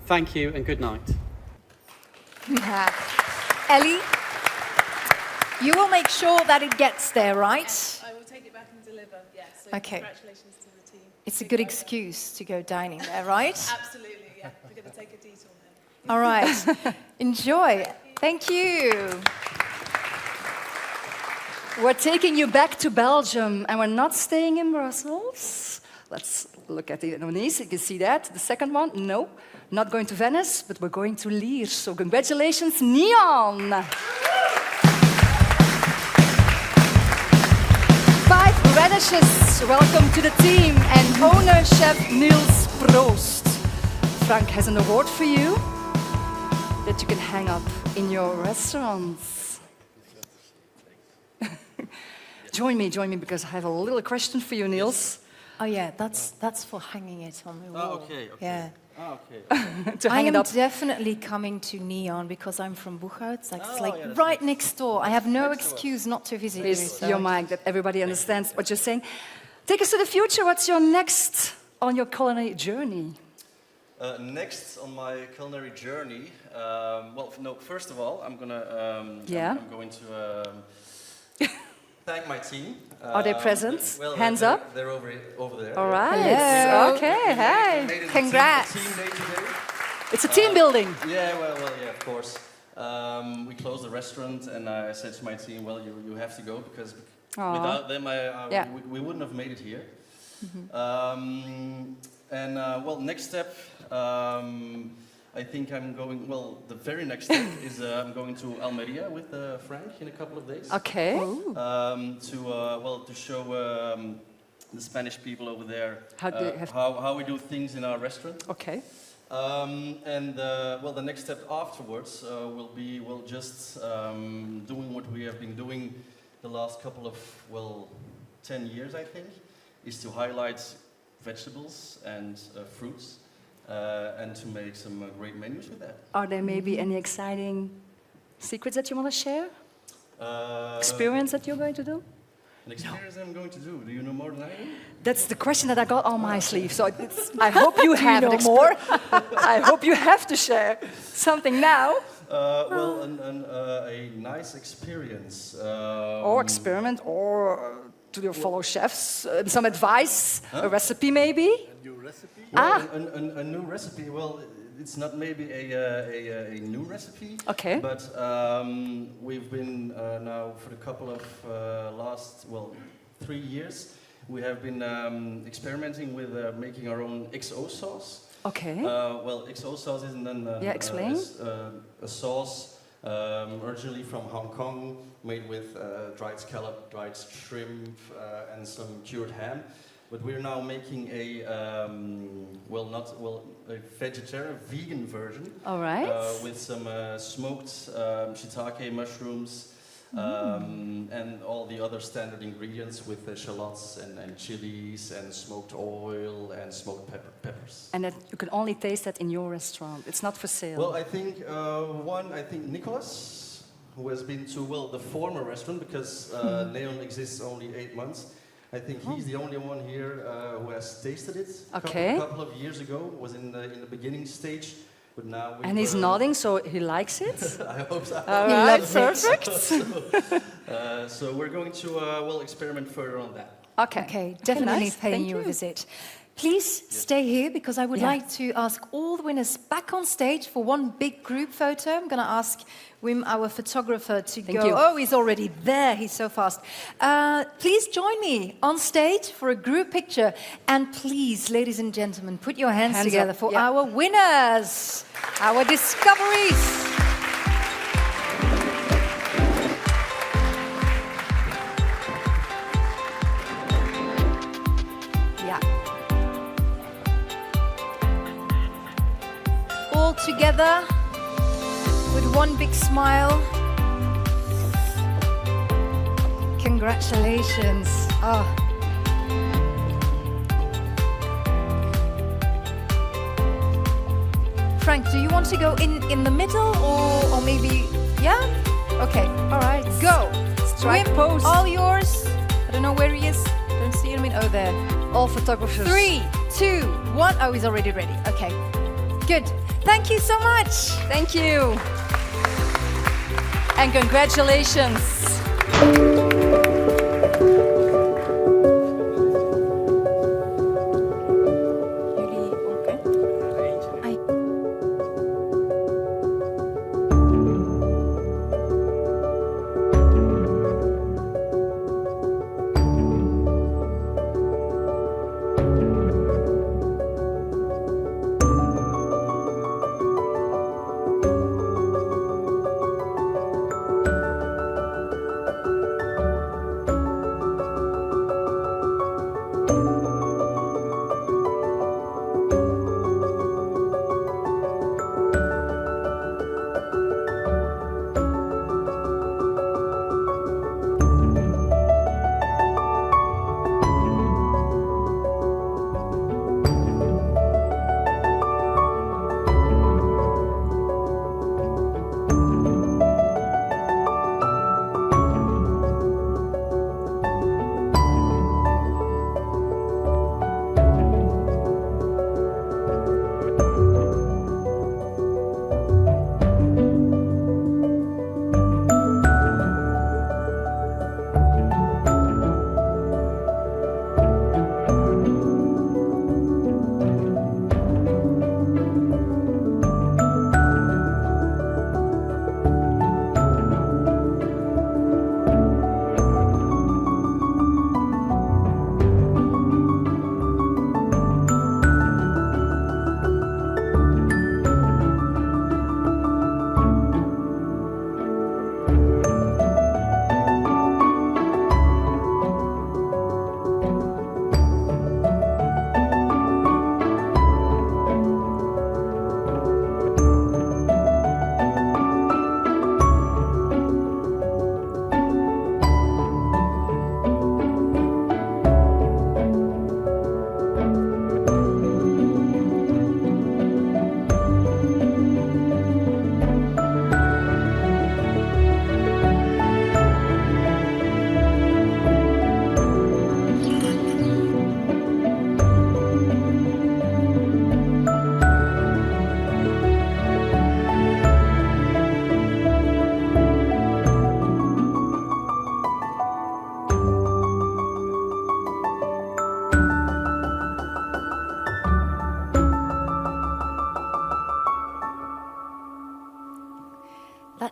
Thank you and good night. Ellie, you will make sure that it gets there, right? I will take it back and deliver, yes. So Okay. Congratulations to the team. It's a good excuse to go dining there, right? Absolutely, yeah. We're going to take a detour then. All right. Enjoy. Thank you. We're taking you back to Belgium, and we're not staying in Brussels. Let's look at the nominees. You can see that. The second one, no. Not going to Venice, but we're going to Lier. So congratulations, Neon. 5 radishes. Welcome to the team. And owner chef Niels Proost. Frank has an award for you that you can hang up in your restaurants. Join me, because I have a little question for you, Niels. Oh yeah, that's for hanging it on the wall. Okay. Yeah. Okay. To I hang am it up. definitely coming to Neon because I'm from Boeghout. It's like right next door. I have no excuse not to visit you. Is your mic that everybody understands what you're saying. Take us to the future. What's your next on your culinary journey? Next on my culinary journey, well, no. First of all, I'm gonna. Yeah. I'm going to thank my team. Are they present? Well, Hands up. They're over there. All right. Hello. Okay. Hey. Congrats. Team day today. It's a team building. Yeah, well, yeah, of course. We closed the restaurant, and I said to my team, well, you have to go, because without them, we wouldn't have made it here. Well, next step, I think I'm going, the very next step is I'm going to Almeria with Frank in a couple of days. Okay. To show the Spanish people over there how we do things in our restaurant. Okay. The next step afterwards will be just doing what we have been doing the last couple of 10 years, I think, is to highlight vegetables and fruits and to make some great menus with that. Are there maybe any exciting secrets that you want to share? Experience that you're going to do? An experience I'm going to do. Do you know more than I do? That's the question that I got on my sleeve. So I hope you have more. I hope you have to share something now. A nice experience. Or experiment, or to your fellow chefs, some advice, a recipe maybe? A new recipe? A new recipe. Well, it's not maybe a new recipe. Okay. But we've been now for a couple of last 3 years. We have been experimenting with making our own XO sauce. Okay. XO sauce is explain. A sauce originally from Hong Kong, made with dried scallop, dried shrimp, and some cured ham. But we're now making a vegan version. All right. With some smoked shiitake mushrooms. And all the other standard ingredients with the shallots and chilies and smoked oil and smoked peppers. And that you can only taste that in your restaurant. It's not for sale. Well, I think Nicholas, who has been to the former restaurant, because Neon exists only 8 months. I think he's the only one here who has tasted it. Okay. A couple of years ago, was in the beginning stage. But now he's nodding, so he likes it? I hope so. All right, perfect. So we're going to experiment further on that. Okay, definitely paying you a visit. Please stay here, because I would like to ask all the winners back on stage for one big group photo. I'm going to ask Wim, our photographer, to go. You. Oh, he's already there. He's so fast. Please join me on stage for a group picture. And please, ladies and gentlemen, put your hands together for our winners, our discoveries. All together with one big smile. Congratulations. Oh. Frank, do you want to go in the middle or maybe, yeah? Okay, all right, go. Strike pose. All yours. I don't know where he is. Don't see him. Oh, there. All photographers. 3, 2, 1. Oh, he's already ready. Okay, good. Thank you so much. Thank you. And congratulations.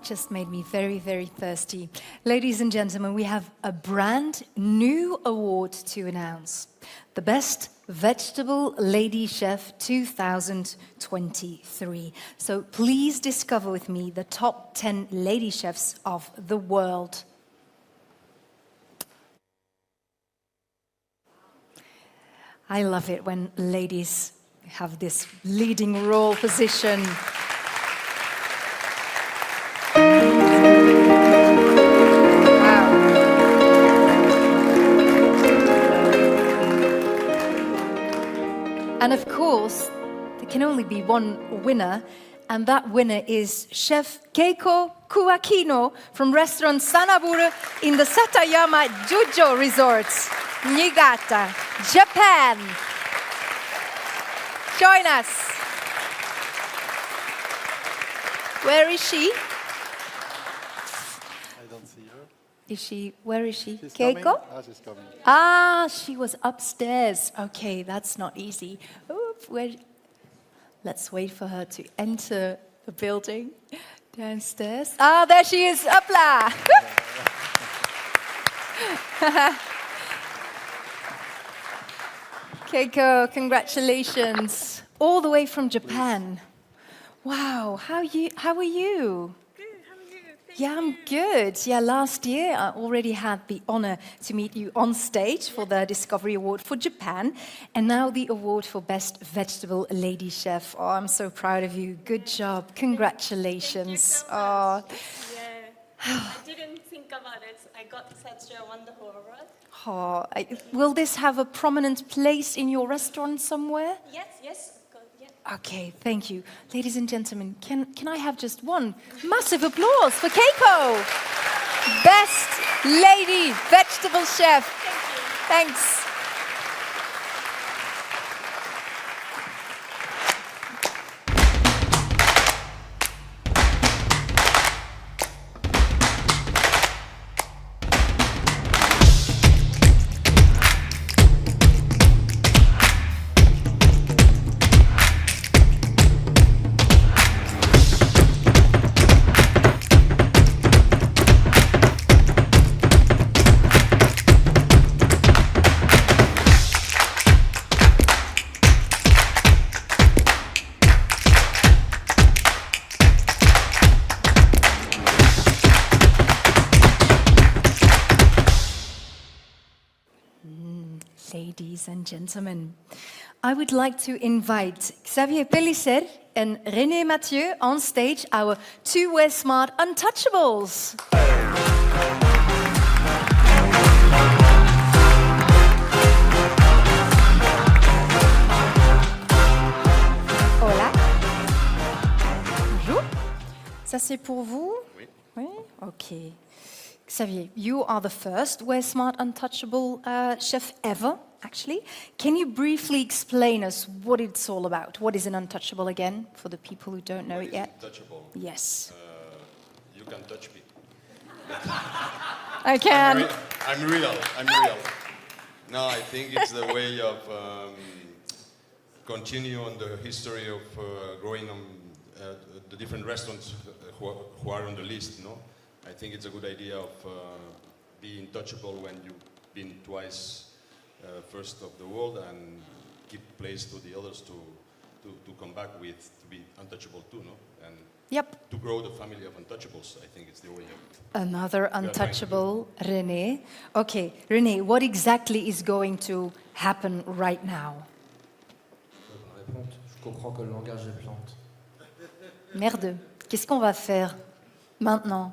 just made me very, very thirsty. Ladies and gentlemen, we have a brand new award to announce. The Best Vegetable Lady Chef 2023. So please discover with me the top 10 lady chefs of the world. I love it when ladies have this leading role position. And of course, there can only be one winner, and that winner is Chef Keiko Kuakino from restaurant Sanaburu in the Satayama Jujo Resort, Niigata, Japan. Join us. Where is she? I don't see her. Is she? Where is she? She's Keiko? coming. She's coming. Ah, she was upstairs. Okay, that's not easy. Let's wait for her to enter the building downstairs. Ah, there she is. Hopla! Keiko, congratulations. All the way from Japan. Wow, how are you? Good, how are you? Yeah, I'm good. Yeah, last year I already had the honor to meet you on stage for the Discovery Award for Japan, and now the award for Best Vegetable Lady Chef. Oh, I'm so proud of you. Good job. Congratulations. Thank you so much. I didn't think about it. I got such a wonderful award. Will this have a prominent place in your restaurant somewhere? Yes, of course, yeah. Okay, thank you. Ladies and gentlemen, can I have just one massive applause for Keiko? Best Lady Vegetable Chef. Thank you. Thanks. Ladies and gentlemen, I would like to invite Xavier Pellicer and René Mathieu on stage, our two Wear Smart Untouchables. Hola. Bonjour. Ça c'est pour vous? Oui. Oui? Okay. Xavier, you are the first Wear Smart Untouchable chef ever, actually. Can you briefly explain us what it's all about? What is an untouchable again, for the people who don't know it yet? Untouchable? Yes. You can touch me. I can. I'm real. No, I think it's the way of continue on the history of growing on the different restaurants who are on the list, no? I think it's a good idea of being touchable when you've been twice first of the world and give place to the others to come back to be untouchable too, no? And yep. To grow the family of untouchables, I think it's the way of Another untouchable, René. Okay, René, what exactly is going to happen right now? Je comprends que le langage est plante. Merde, qu'est-ce qu'on va faire maintenant?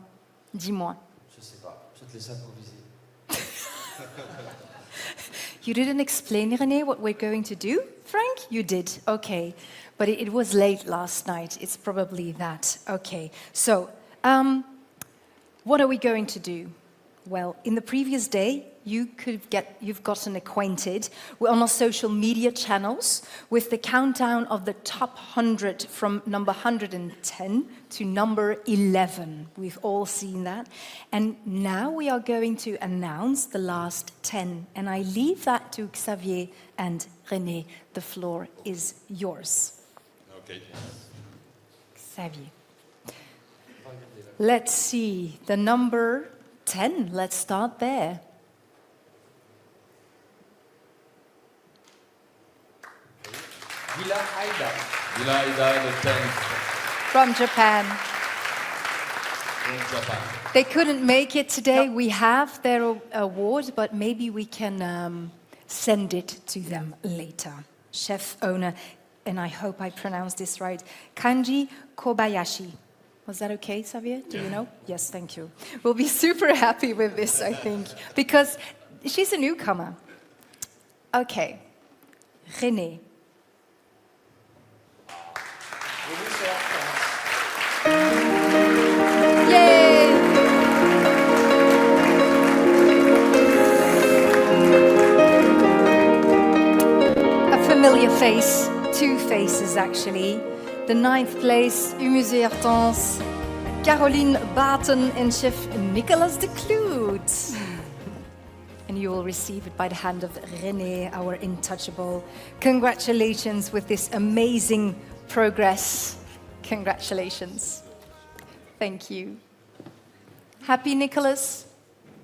Dis-moi. Je sais pas, je te laisse improviser. You didn't explain, René, what we're going to do, Frank? You did, okay. But it was late last night. It's probably that. Okay. So, what are we going to do? Well, in the previous day, you've gotten acquainted on our social media channels with the countdown of the top 100 from number 110 to number 11. We've all seen that. And now we are going to announce the last 10. And I leave that to Xavier and René. The floor is yours. Okay. Xavier. Let's see, the number 10. Let's start there. Vila Aida. Vila Aida, the 10th. From Japan. From Japan. They couldn't make it today. We have their award, but maybe we can send it to them later. Chef owner, and I hope I pronounced this right, Kanji Kobayashi. Was that okay, Xavier? Do you know? Yes, thank you. We'll be super happy with this, I think, because she's a newcomer. Okay, René. Yay! A familiar face, two faces actually. The 9th place, Musée Hortense, Caroline Baten and Chef Nicolas de Kloot. And you will receive it by the hand of René, our intouchable. Congratulations with this amazing progress. Congratulations. Thank you. Happy, Nicolas?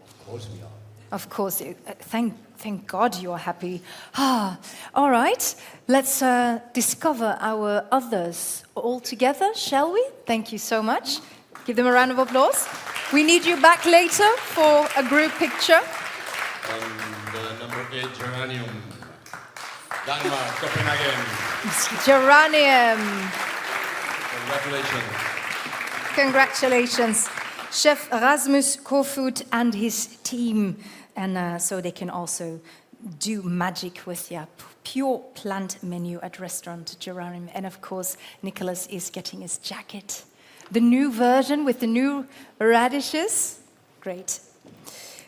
Of course we are. Of course. Thank God you are happy. All right. Let's discover our others all together, shall we? Thank you so much. Give them a round of applause. We need you back later for a group picture. And the number 8, Geranium. Denmark, Copenhagen. Geranium. Congratulations. Congratulations. Chef Rasmus Kofoed and his team. And so they can also do magic with the pure plant menu at Restaurant Geranium. And of course, Nicolas is getting his jacket. The new version with the new radishes. Great.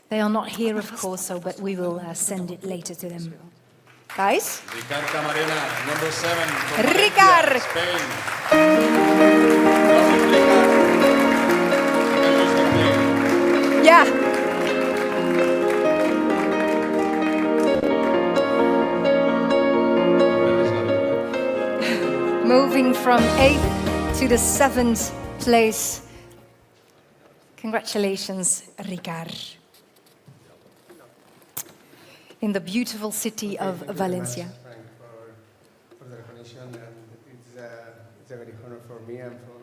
They are not here, of course, but we will send it later to them. Guys? Ricard Camarena, number 7. From Ricard! Spain. Yeah. Moving from 8th to the 7th place. Congratulations, Ricard. In the beautiful city of Valencia. Thank you very much, Frank, for the recognition, and it's a very honor for me and for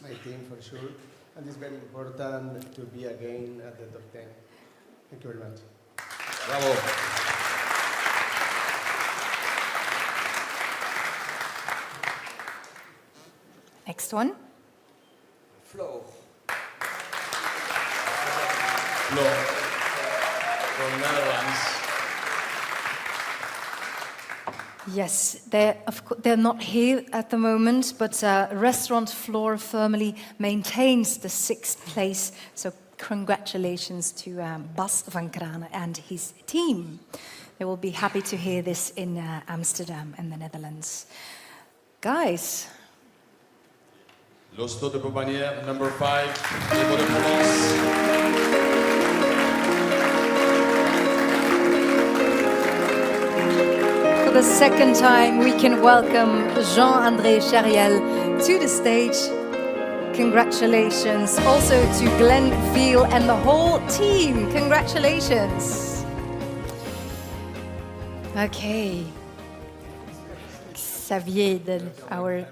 my team for sure. And it's very important to be again at the top 10. Thank you very much. Bravo. Next one. Flo. Flo. From Netherlands. Yes, they're not here at the moment, but Restaurant Floor firmly maintains the 6th place. So congratulations to Bas van Kranen and his team. They will be happy to hear this in Amsterdam and the Netherlands. Guys. L'Hosto de Beaubanière, number 5, Diego de Provence. For the second time, we can welcome Jean-André Chariel to the stage. Congratulations. Also to Glenn Veal and the whole team. Congratulations. Okay. Xavier, our...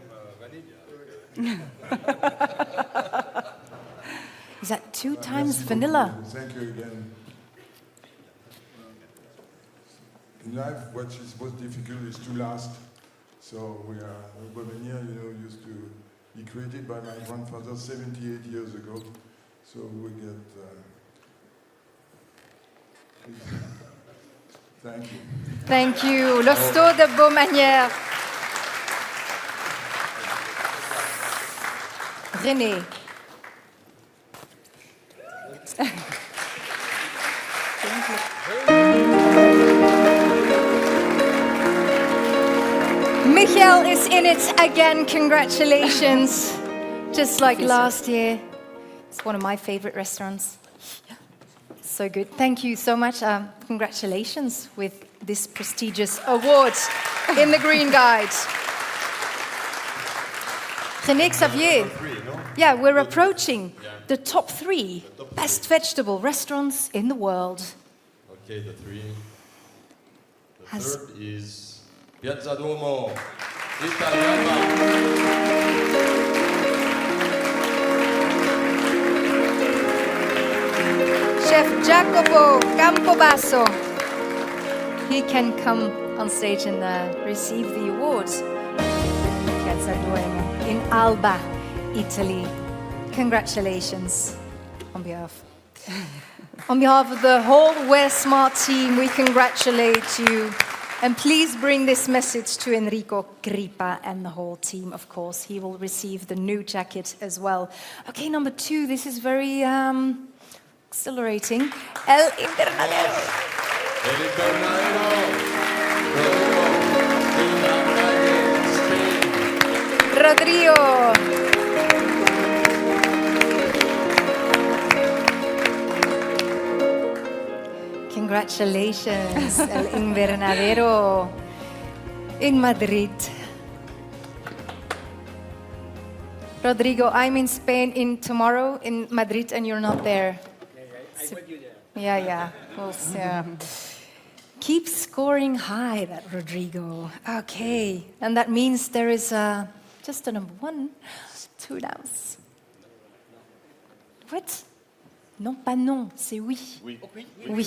Is that 2 times vanilla? Thank you again. In life, what is most difficult is to last. So we are, Beaubanière, used to be created by my grandfather 78 years ago. So we get, thank you. Thank you. L'Hosto de Beaubanière. René. Michael is in it again. Congratulations. Just like last year. It's one of my favorite restaurants. So good. Thank you so much. Congratulations with this prestigious award in the Green Guide. René Xavier. No? Yeah, we're approaching the top 3 best vegetable restaurants in the world. Okay, the 3. The third is Piazza Duomo, Italiana. Chef Jacopo Campobasso. He can come on stage and receive the awards. Piazza Duomo in Alba, Italy. Congratulations on behalf. On behalf of the whole Wear Smart team, we congratulate you. And please bring this message to Enrico Gripa and the whole team, of course. He will receive the new jacket as well. Okay, number 2, this is very exhilarating. El Invernadero. El Invernadero. Rodrigo. Congratulations, El Invernadero in Madrid. Rodrigo, I'm in Spain tomorrow in Madrid and you're not there. I want you there. Yeah. We'll see. Keep scoring high, that Rodrigo. Okay, and that means there is just a number 1, 2 now. What? Non, pas non, c'est oui. Oui. Oui. We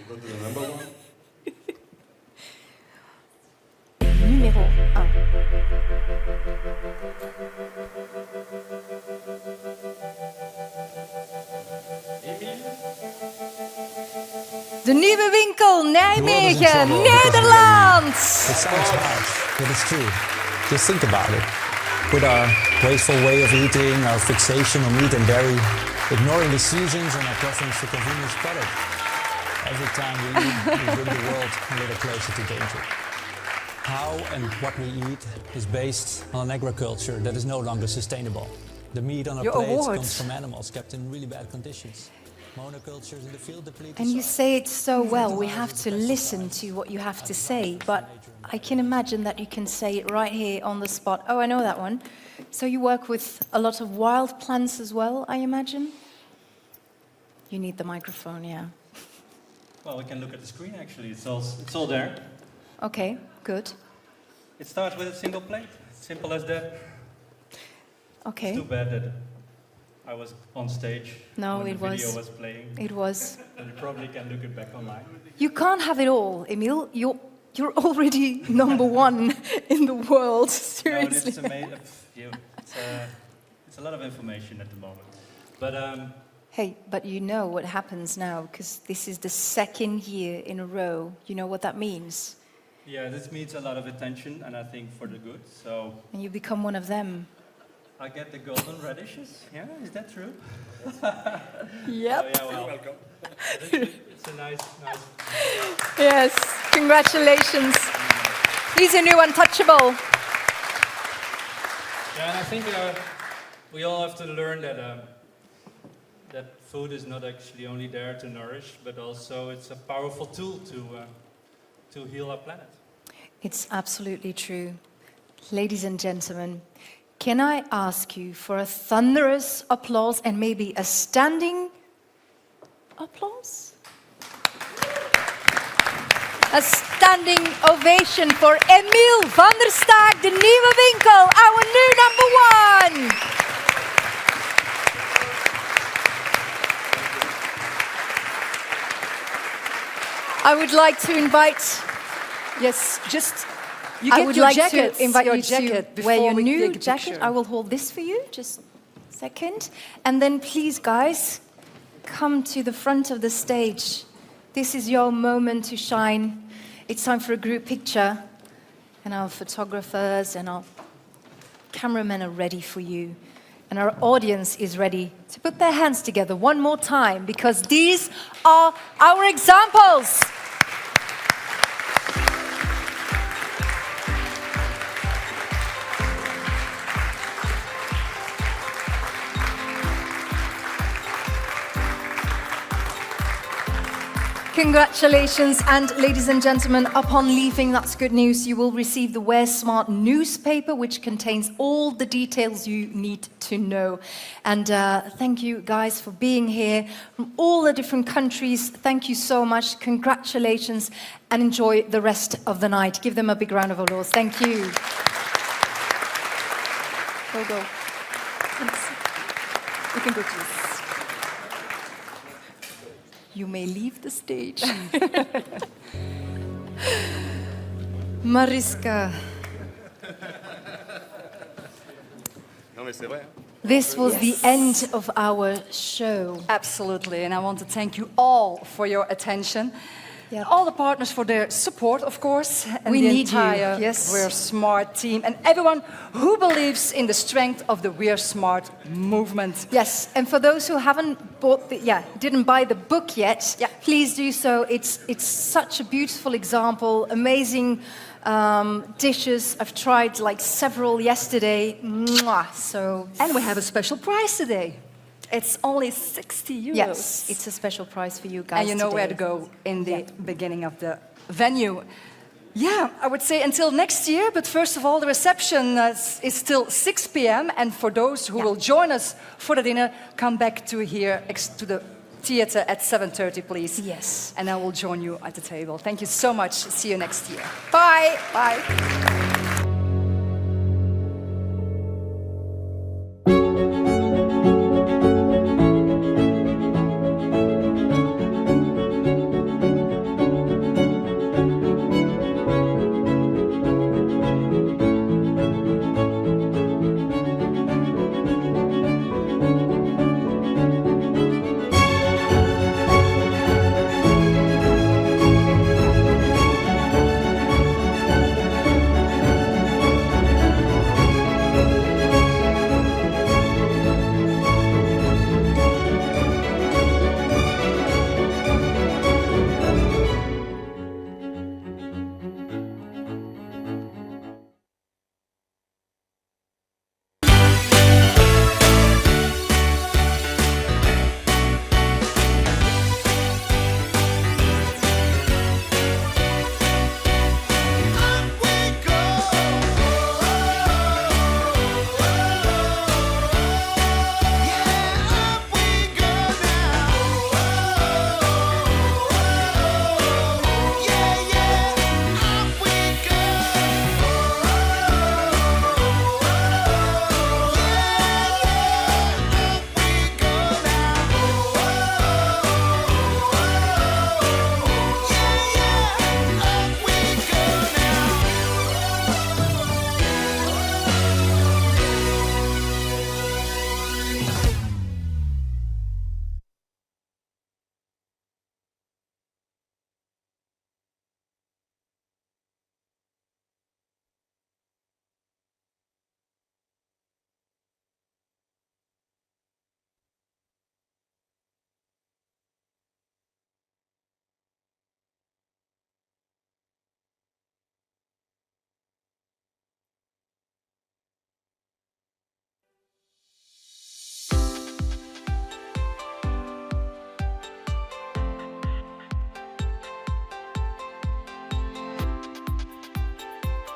go to the number 1. Numéro 1. De Nieuwe Winkel, Nijmegen, Nederland. It sounds harsh, but it's true. Just think about it. With our wasteful way of eating, our fixation on meat and dairy, ignoring the seasons and our preference for convenience product. Every time we eat, we bring the world a little closer to danger. How and what we eat is based on an agriculture that is no longer sustainable. The meat on our plates comes from animals kept in really bad conditions. Monocultures in the field deplete. And you say it so well, we have to listen to what you have to say, but I can imagine that you can say it right here on the spot. Oh, I know that one. So you work with a lot of wild plants as well, I imagine? You need the microphone, yeah. Well, we can look at the screen actually, it's all there. Okay, good. It starts with a single plate, simple as that. Okay. It's too bad that I was on stage when the video was playing. It was. And you probably can look it back online. You can't have it all, Emil. You're already number 1 in the world, seriously. No, it's a lot of information at the moment. But hey, but you know what happens now, because this is the 2nd year in a row. You know what that means? yeah, this means a lot of attention, and I think for the good. So. And you become one of them. I get the golden radishes. Yeah, is that true? Yep. Oh, yeah, well, welcome. It's a nice. Yes, congratulations. He's a new untouchable. Yeah, and I think we all have to learn that that food is not actually only there to nourish, but also it's a powerful tool to heal our planet. It's absolutely true. Ladies and gentlemen, can I ask you for a thunderous applause and maybe a standing applause? A standing ovation for Emil van der Staak, de Nieuwe Winkel, our new number 1. I would like to invite... Yes, just... I would like to invite your you jacket to wear your we new take a jacket. picture. I will hold this for you, just a second. And then please, guys, come to the front of the stage. This is your moment to shine. It's time for a group picture. And our photographers and our cameramen are ready for you. And our audience is ready to put their hands together one more time, because these are our examples. Congratulations, and ladies and gentlemen, upon leaving, that's good news, you will receive the Wear Smart newspaper, which contains all the details you need to know. And thank you guys for being here from all the different countries. Thank you so much. Congratulations, and enjoy the rest of the night. Give them a big round of applause. Thank you. Go. You can go to this. You may leave the stage. Mariska. This was the end of our show. Absolutely, and I want to thank you all for your attention. Yep. All the partners for their support, of course, and We the need you, entire yes. We're Smart team, and everyone who believes in the strength of the We're Smart movement. Yes, and for those who haven't didn't buy the book yet, please do so. It's such a beautiful example, amazing dishes. I've tried like several yesterday. Mwah, so, and we have a special prize today. It's only 60 euros. Yes, it's a special prize for you guys. And you know where to go in the beginning of the venue. Yeah, I would say until next year, but first of all, the reception is still 6 p.m. And for those who will join us for the dinner, come back to here to the theater at 7:30, please. Yes. And I will join you at the table. Thank you so much. See you next year. Bye. Bye.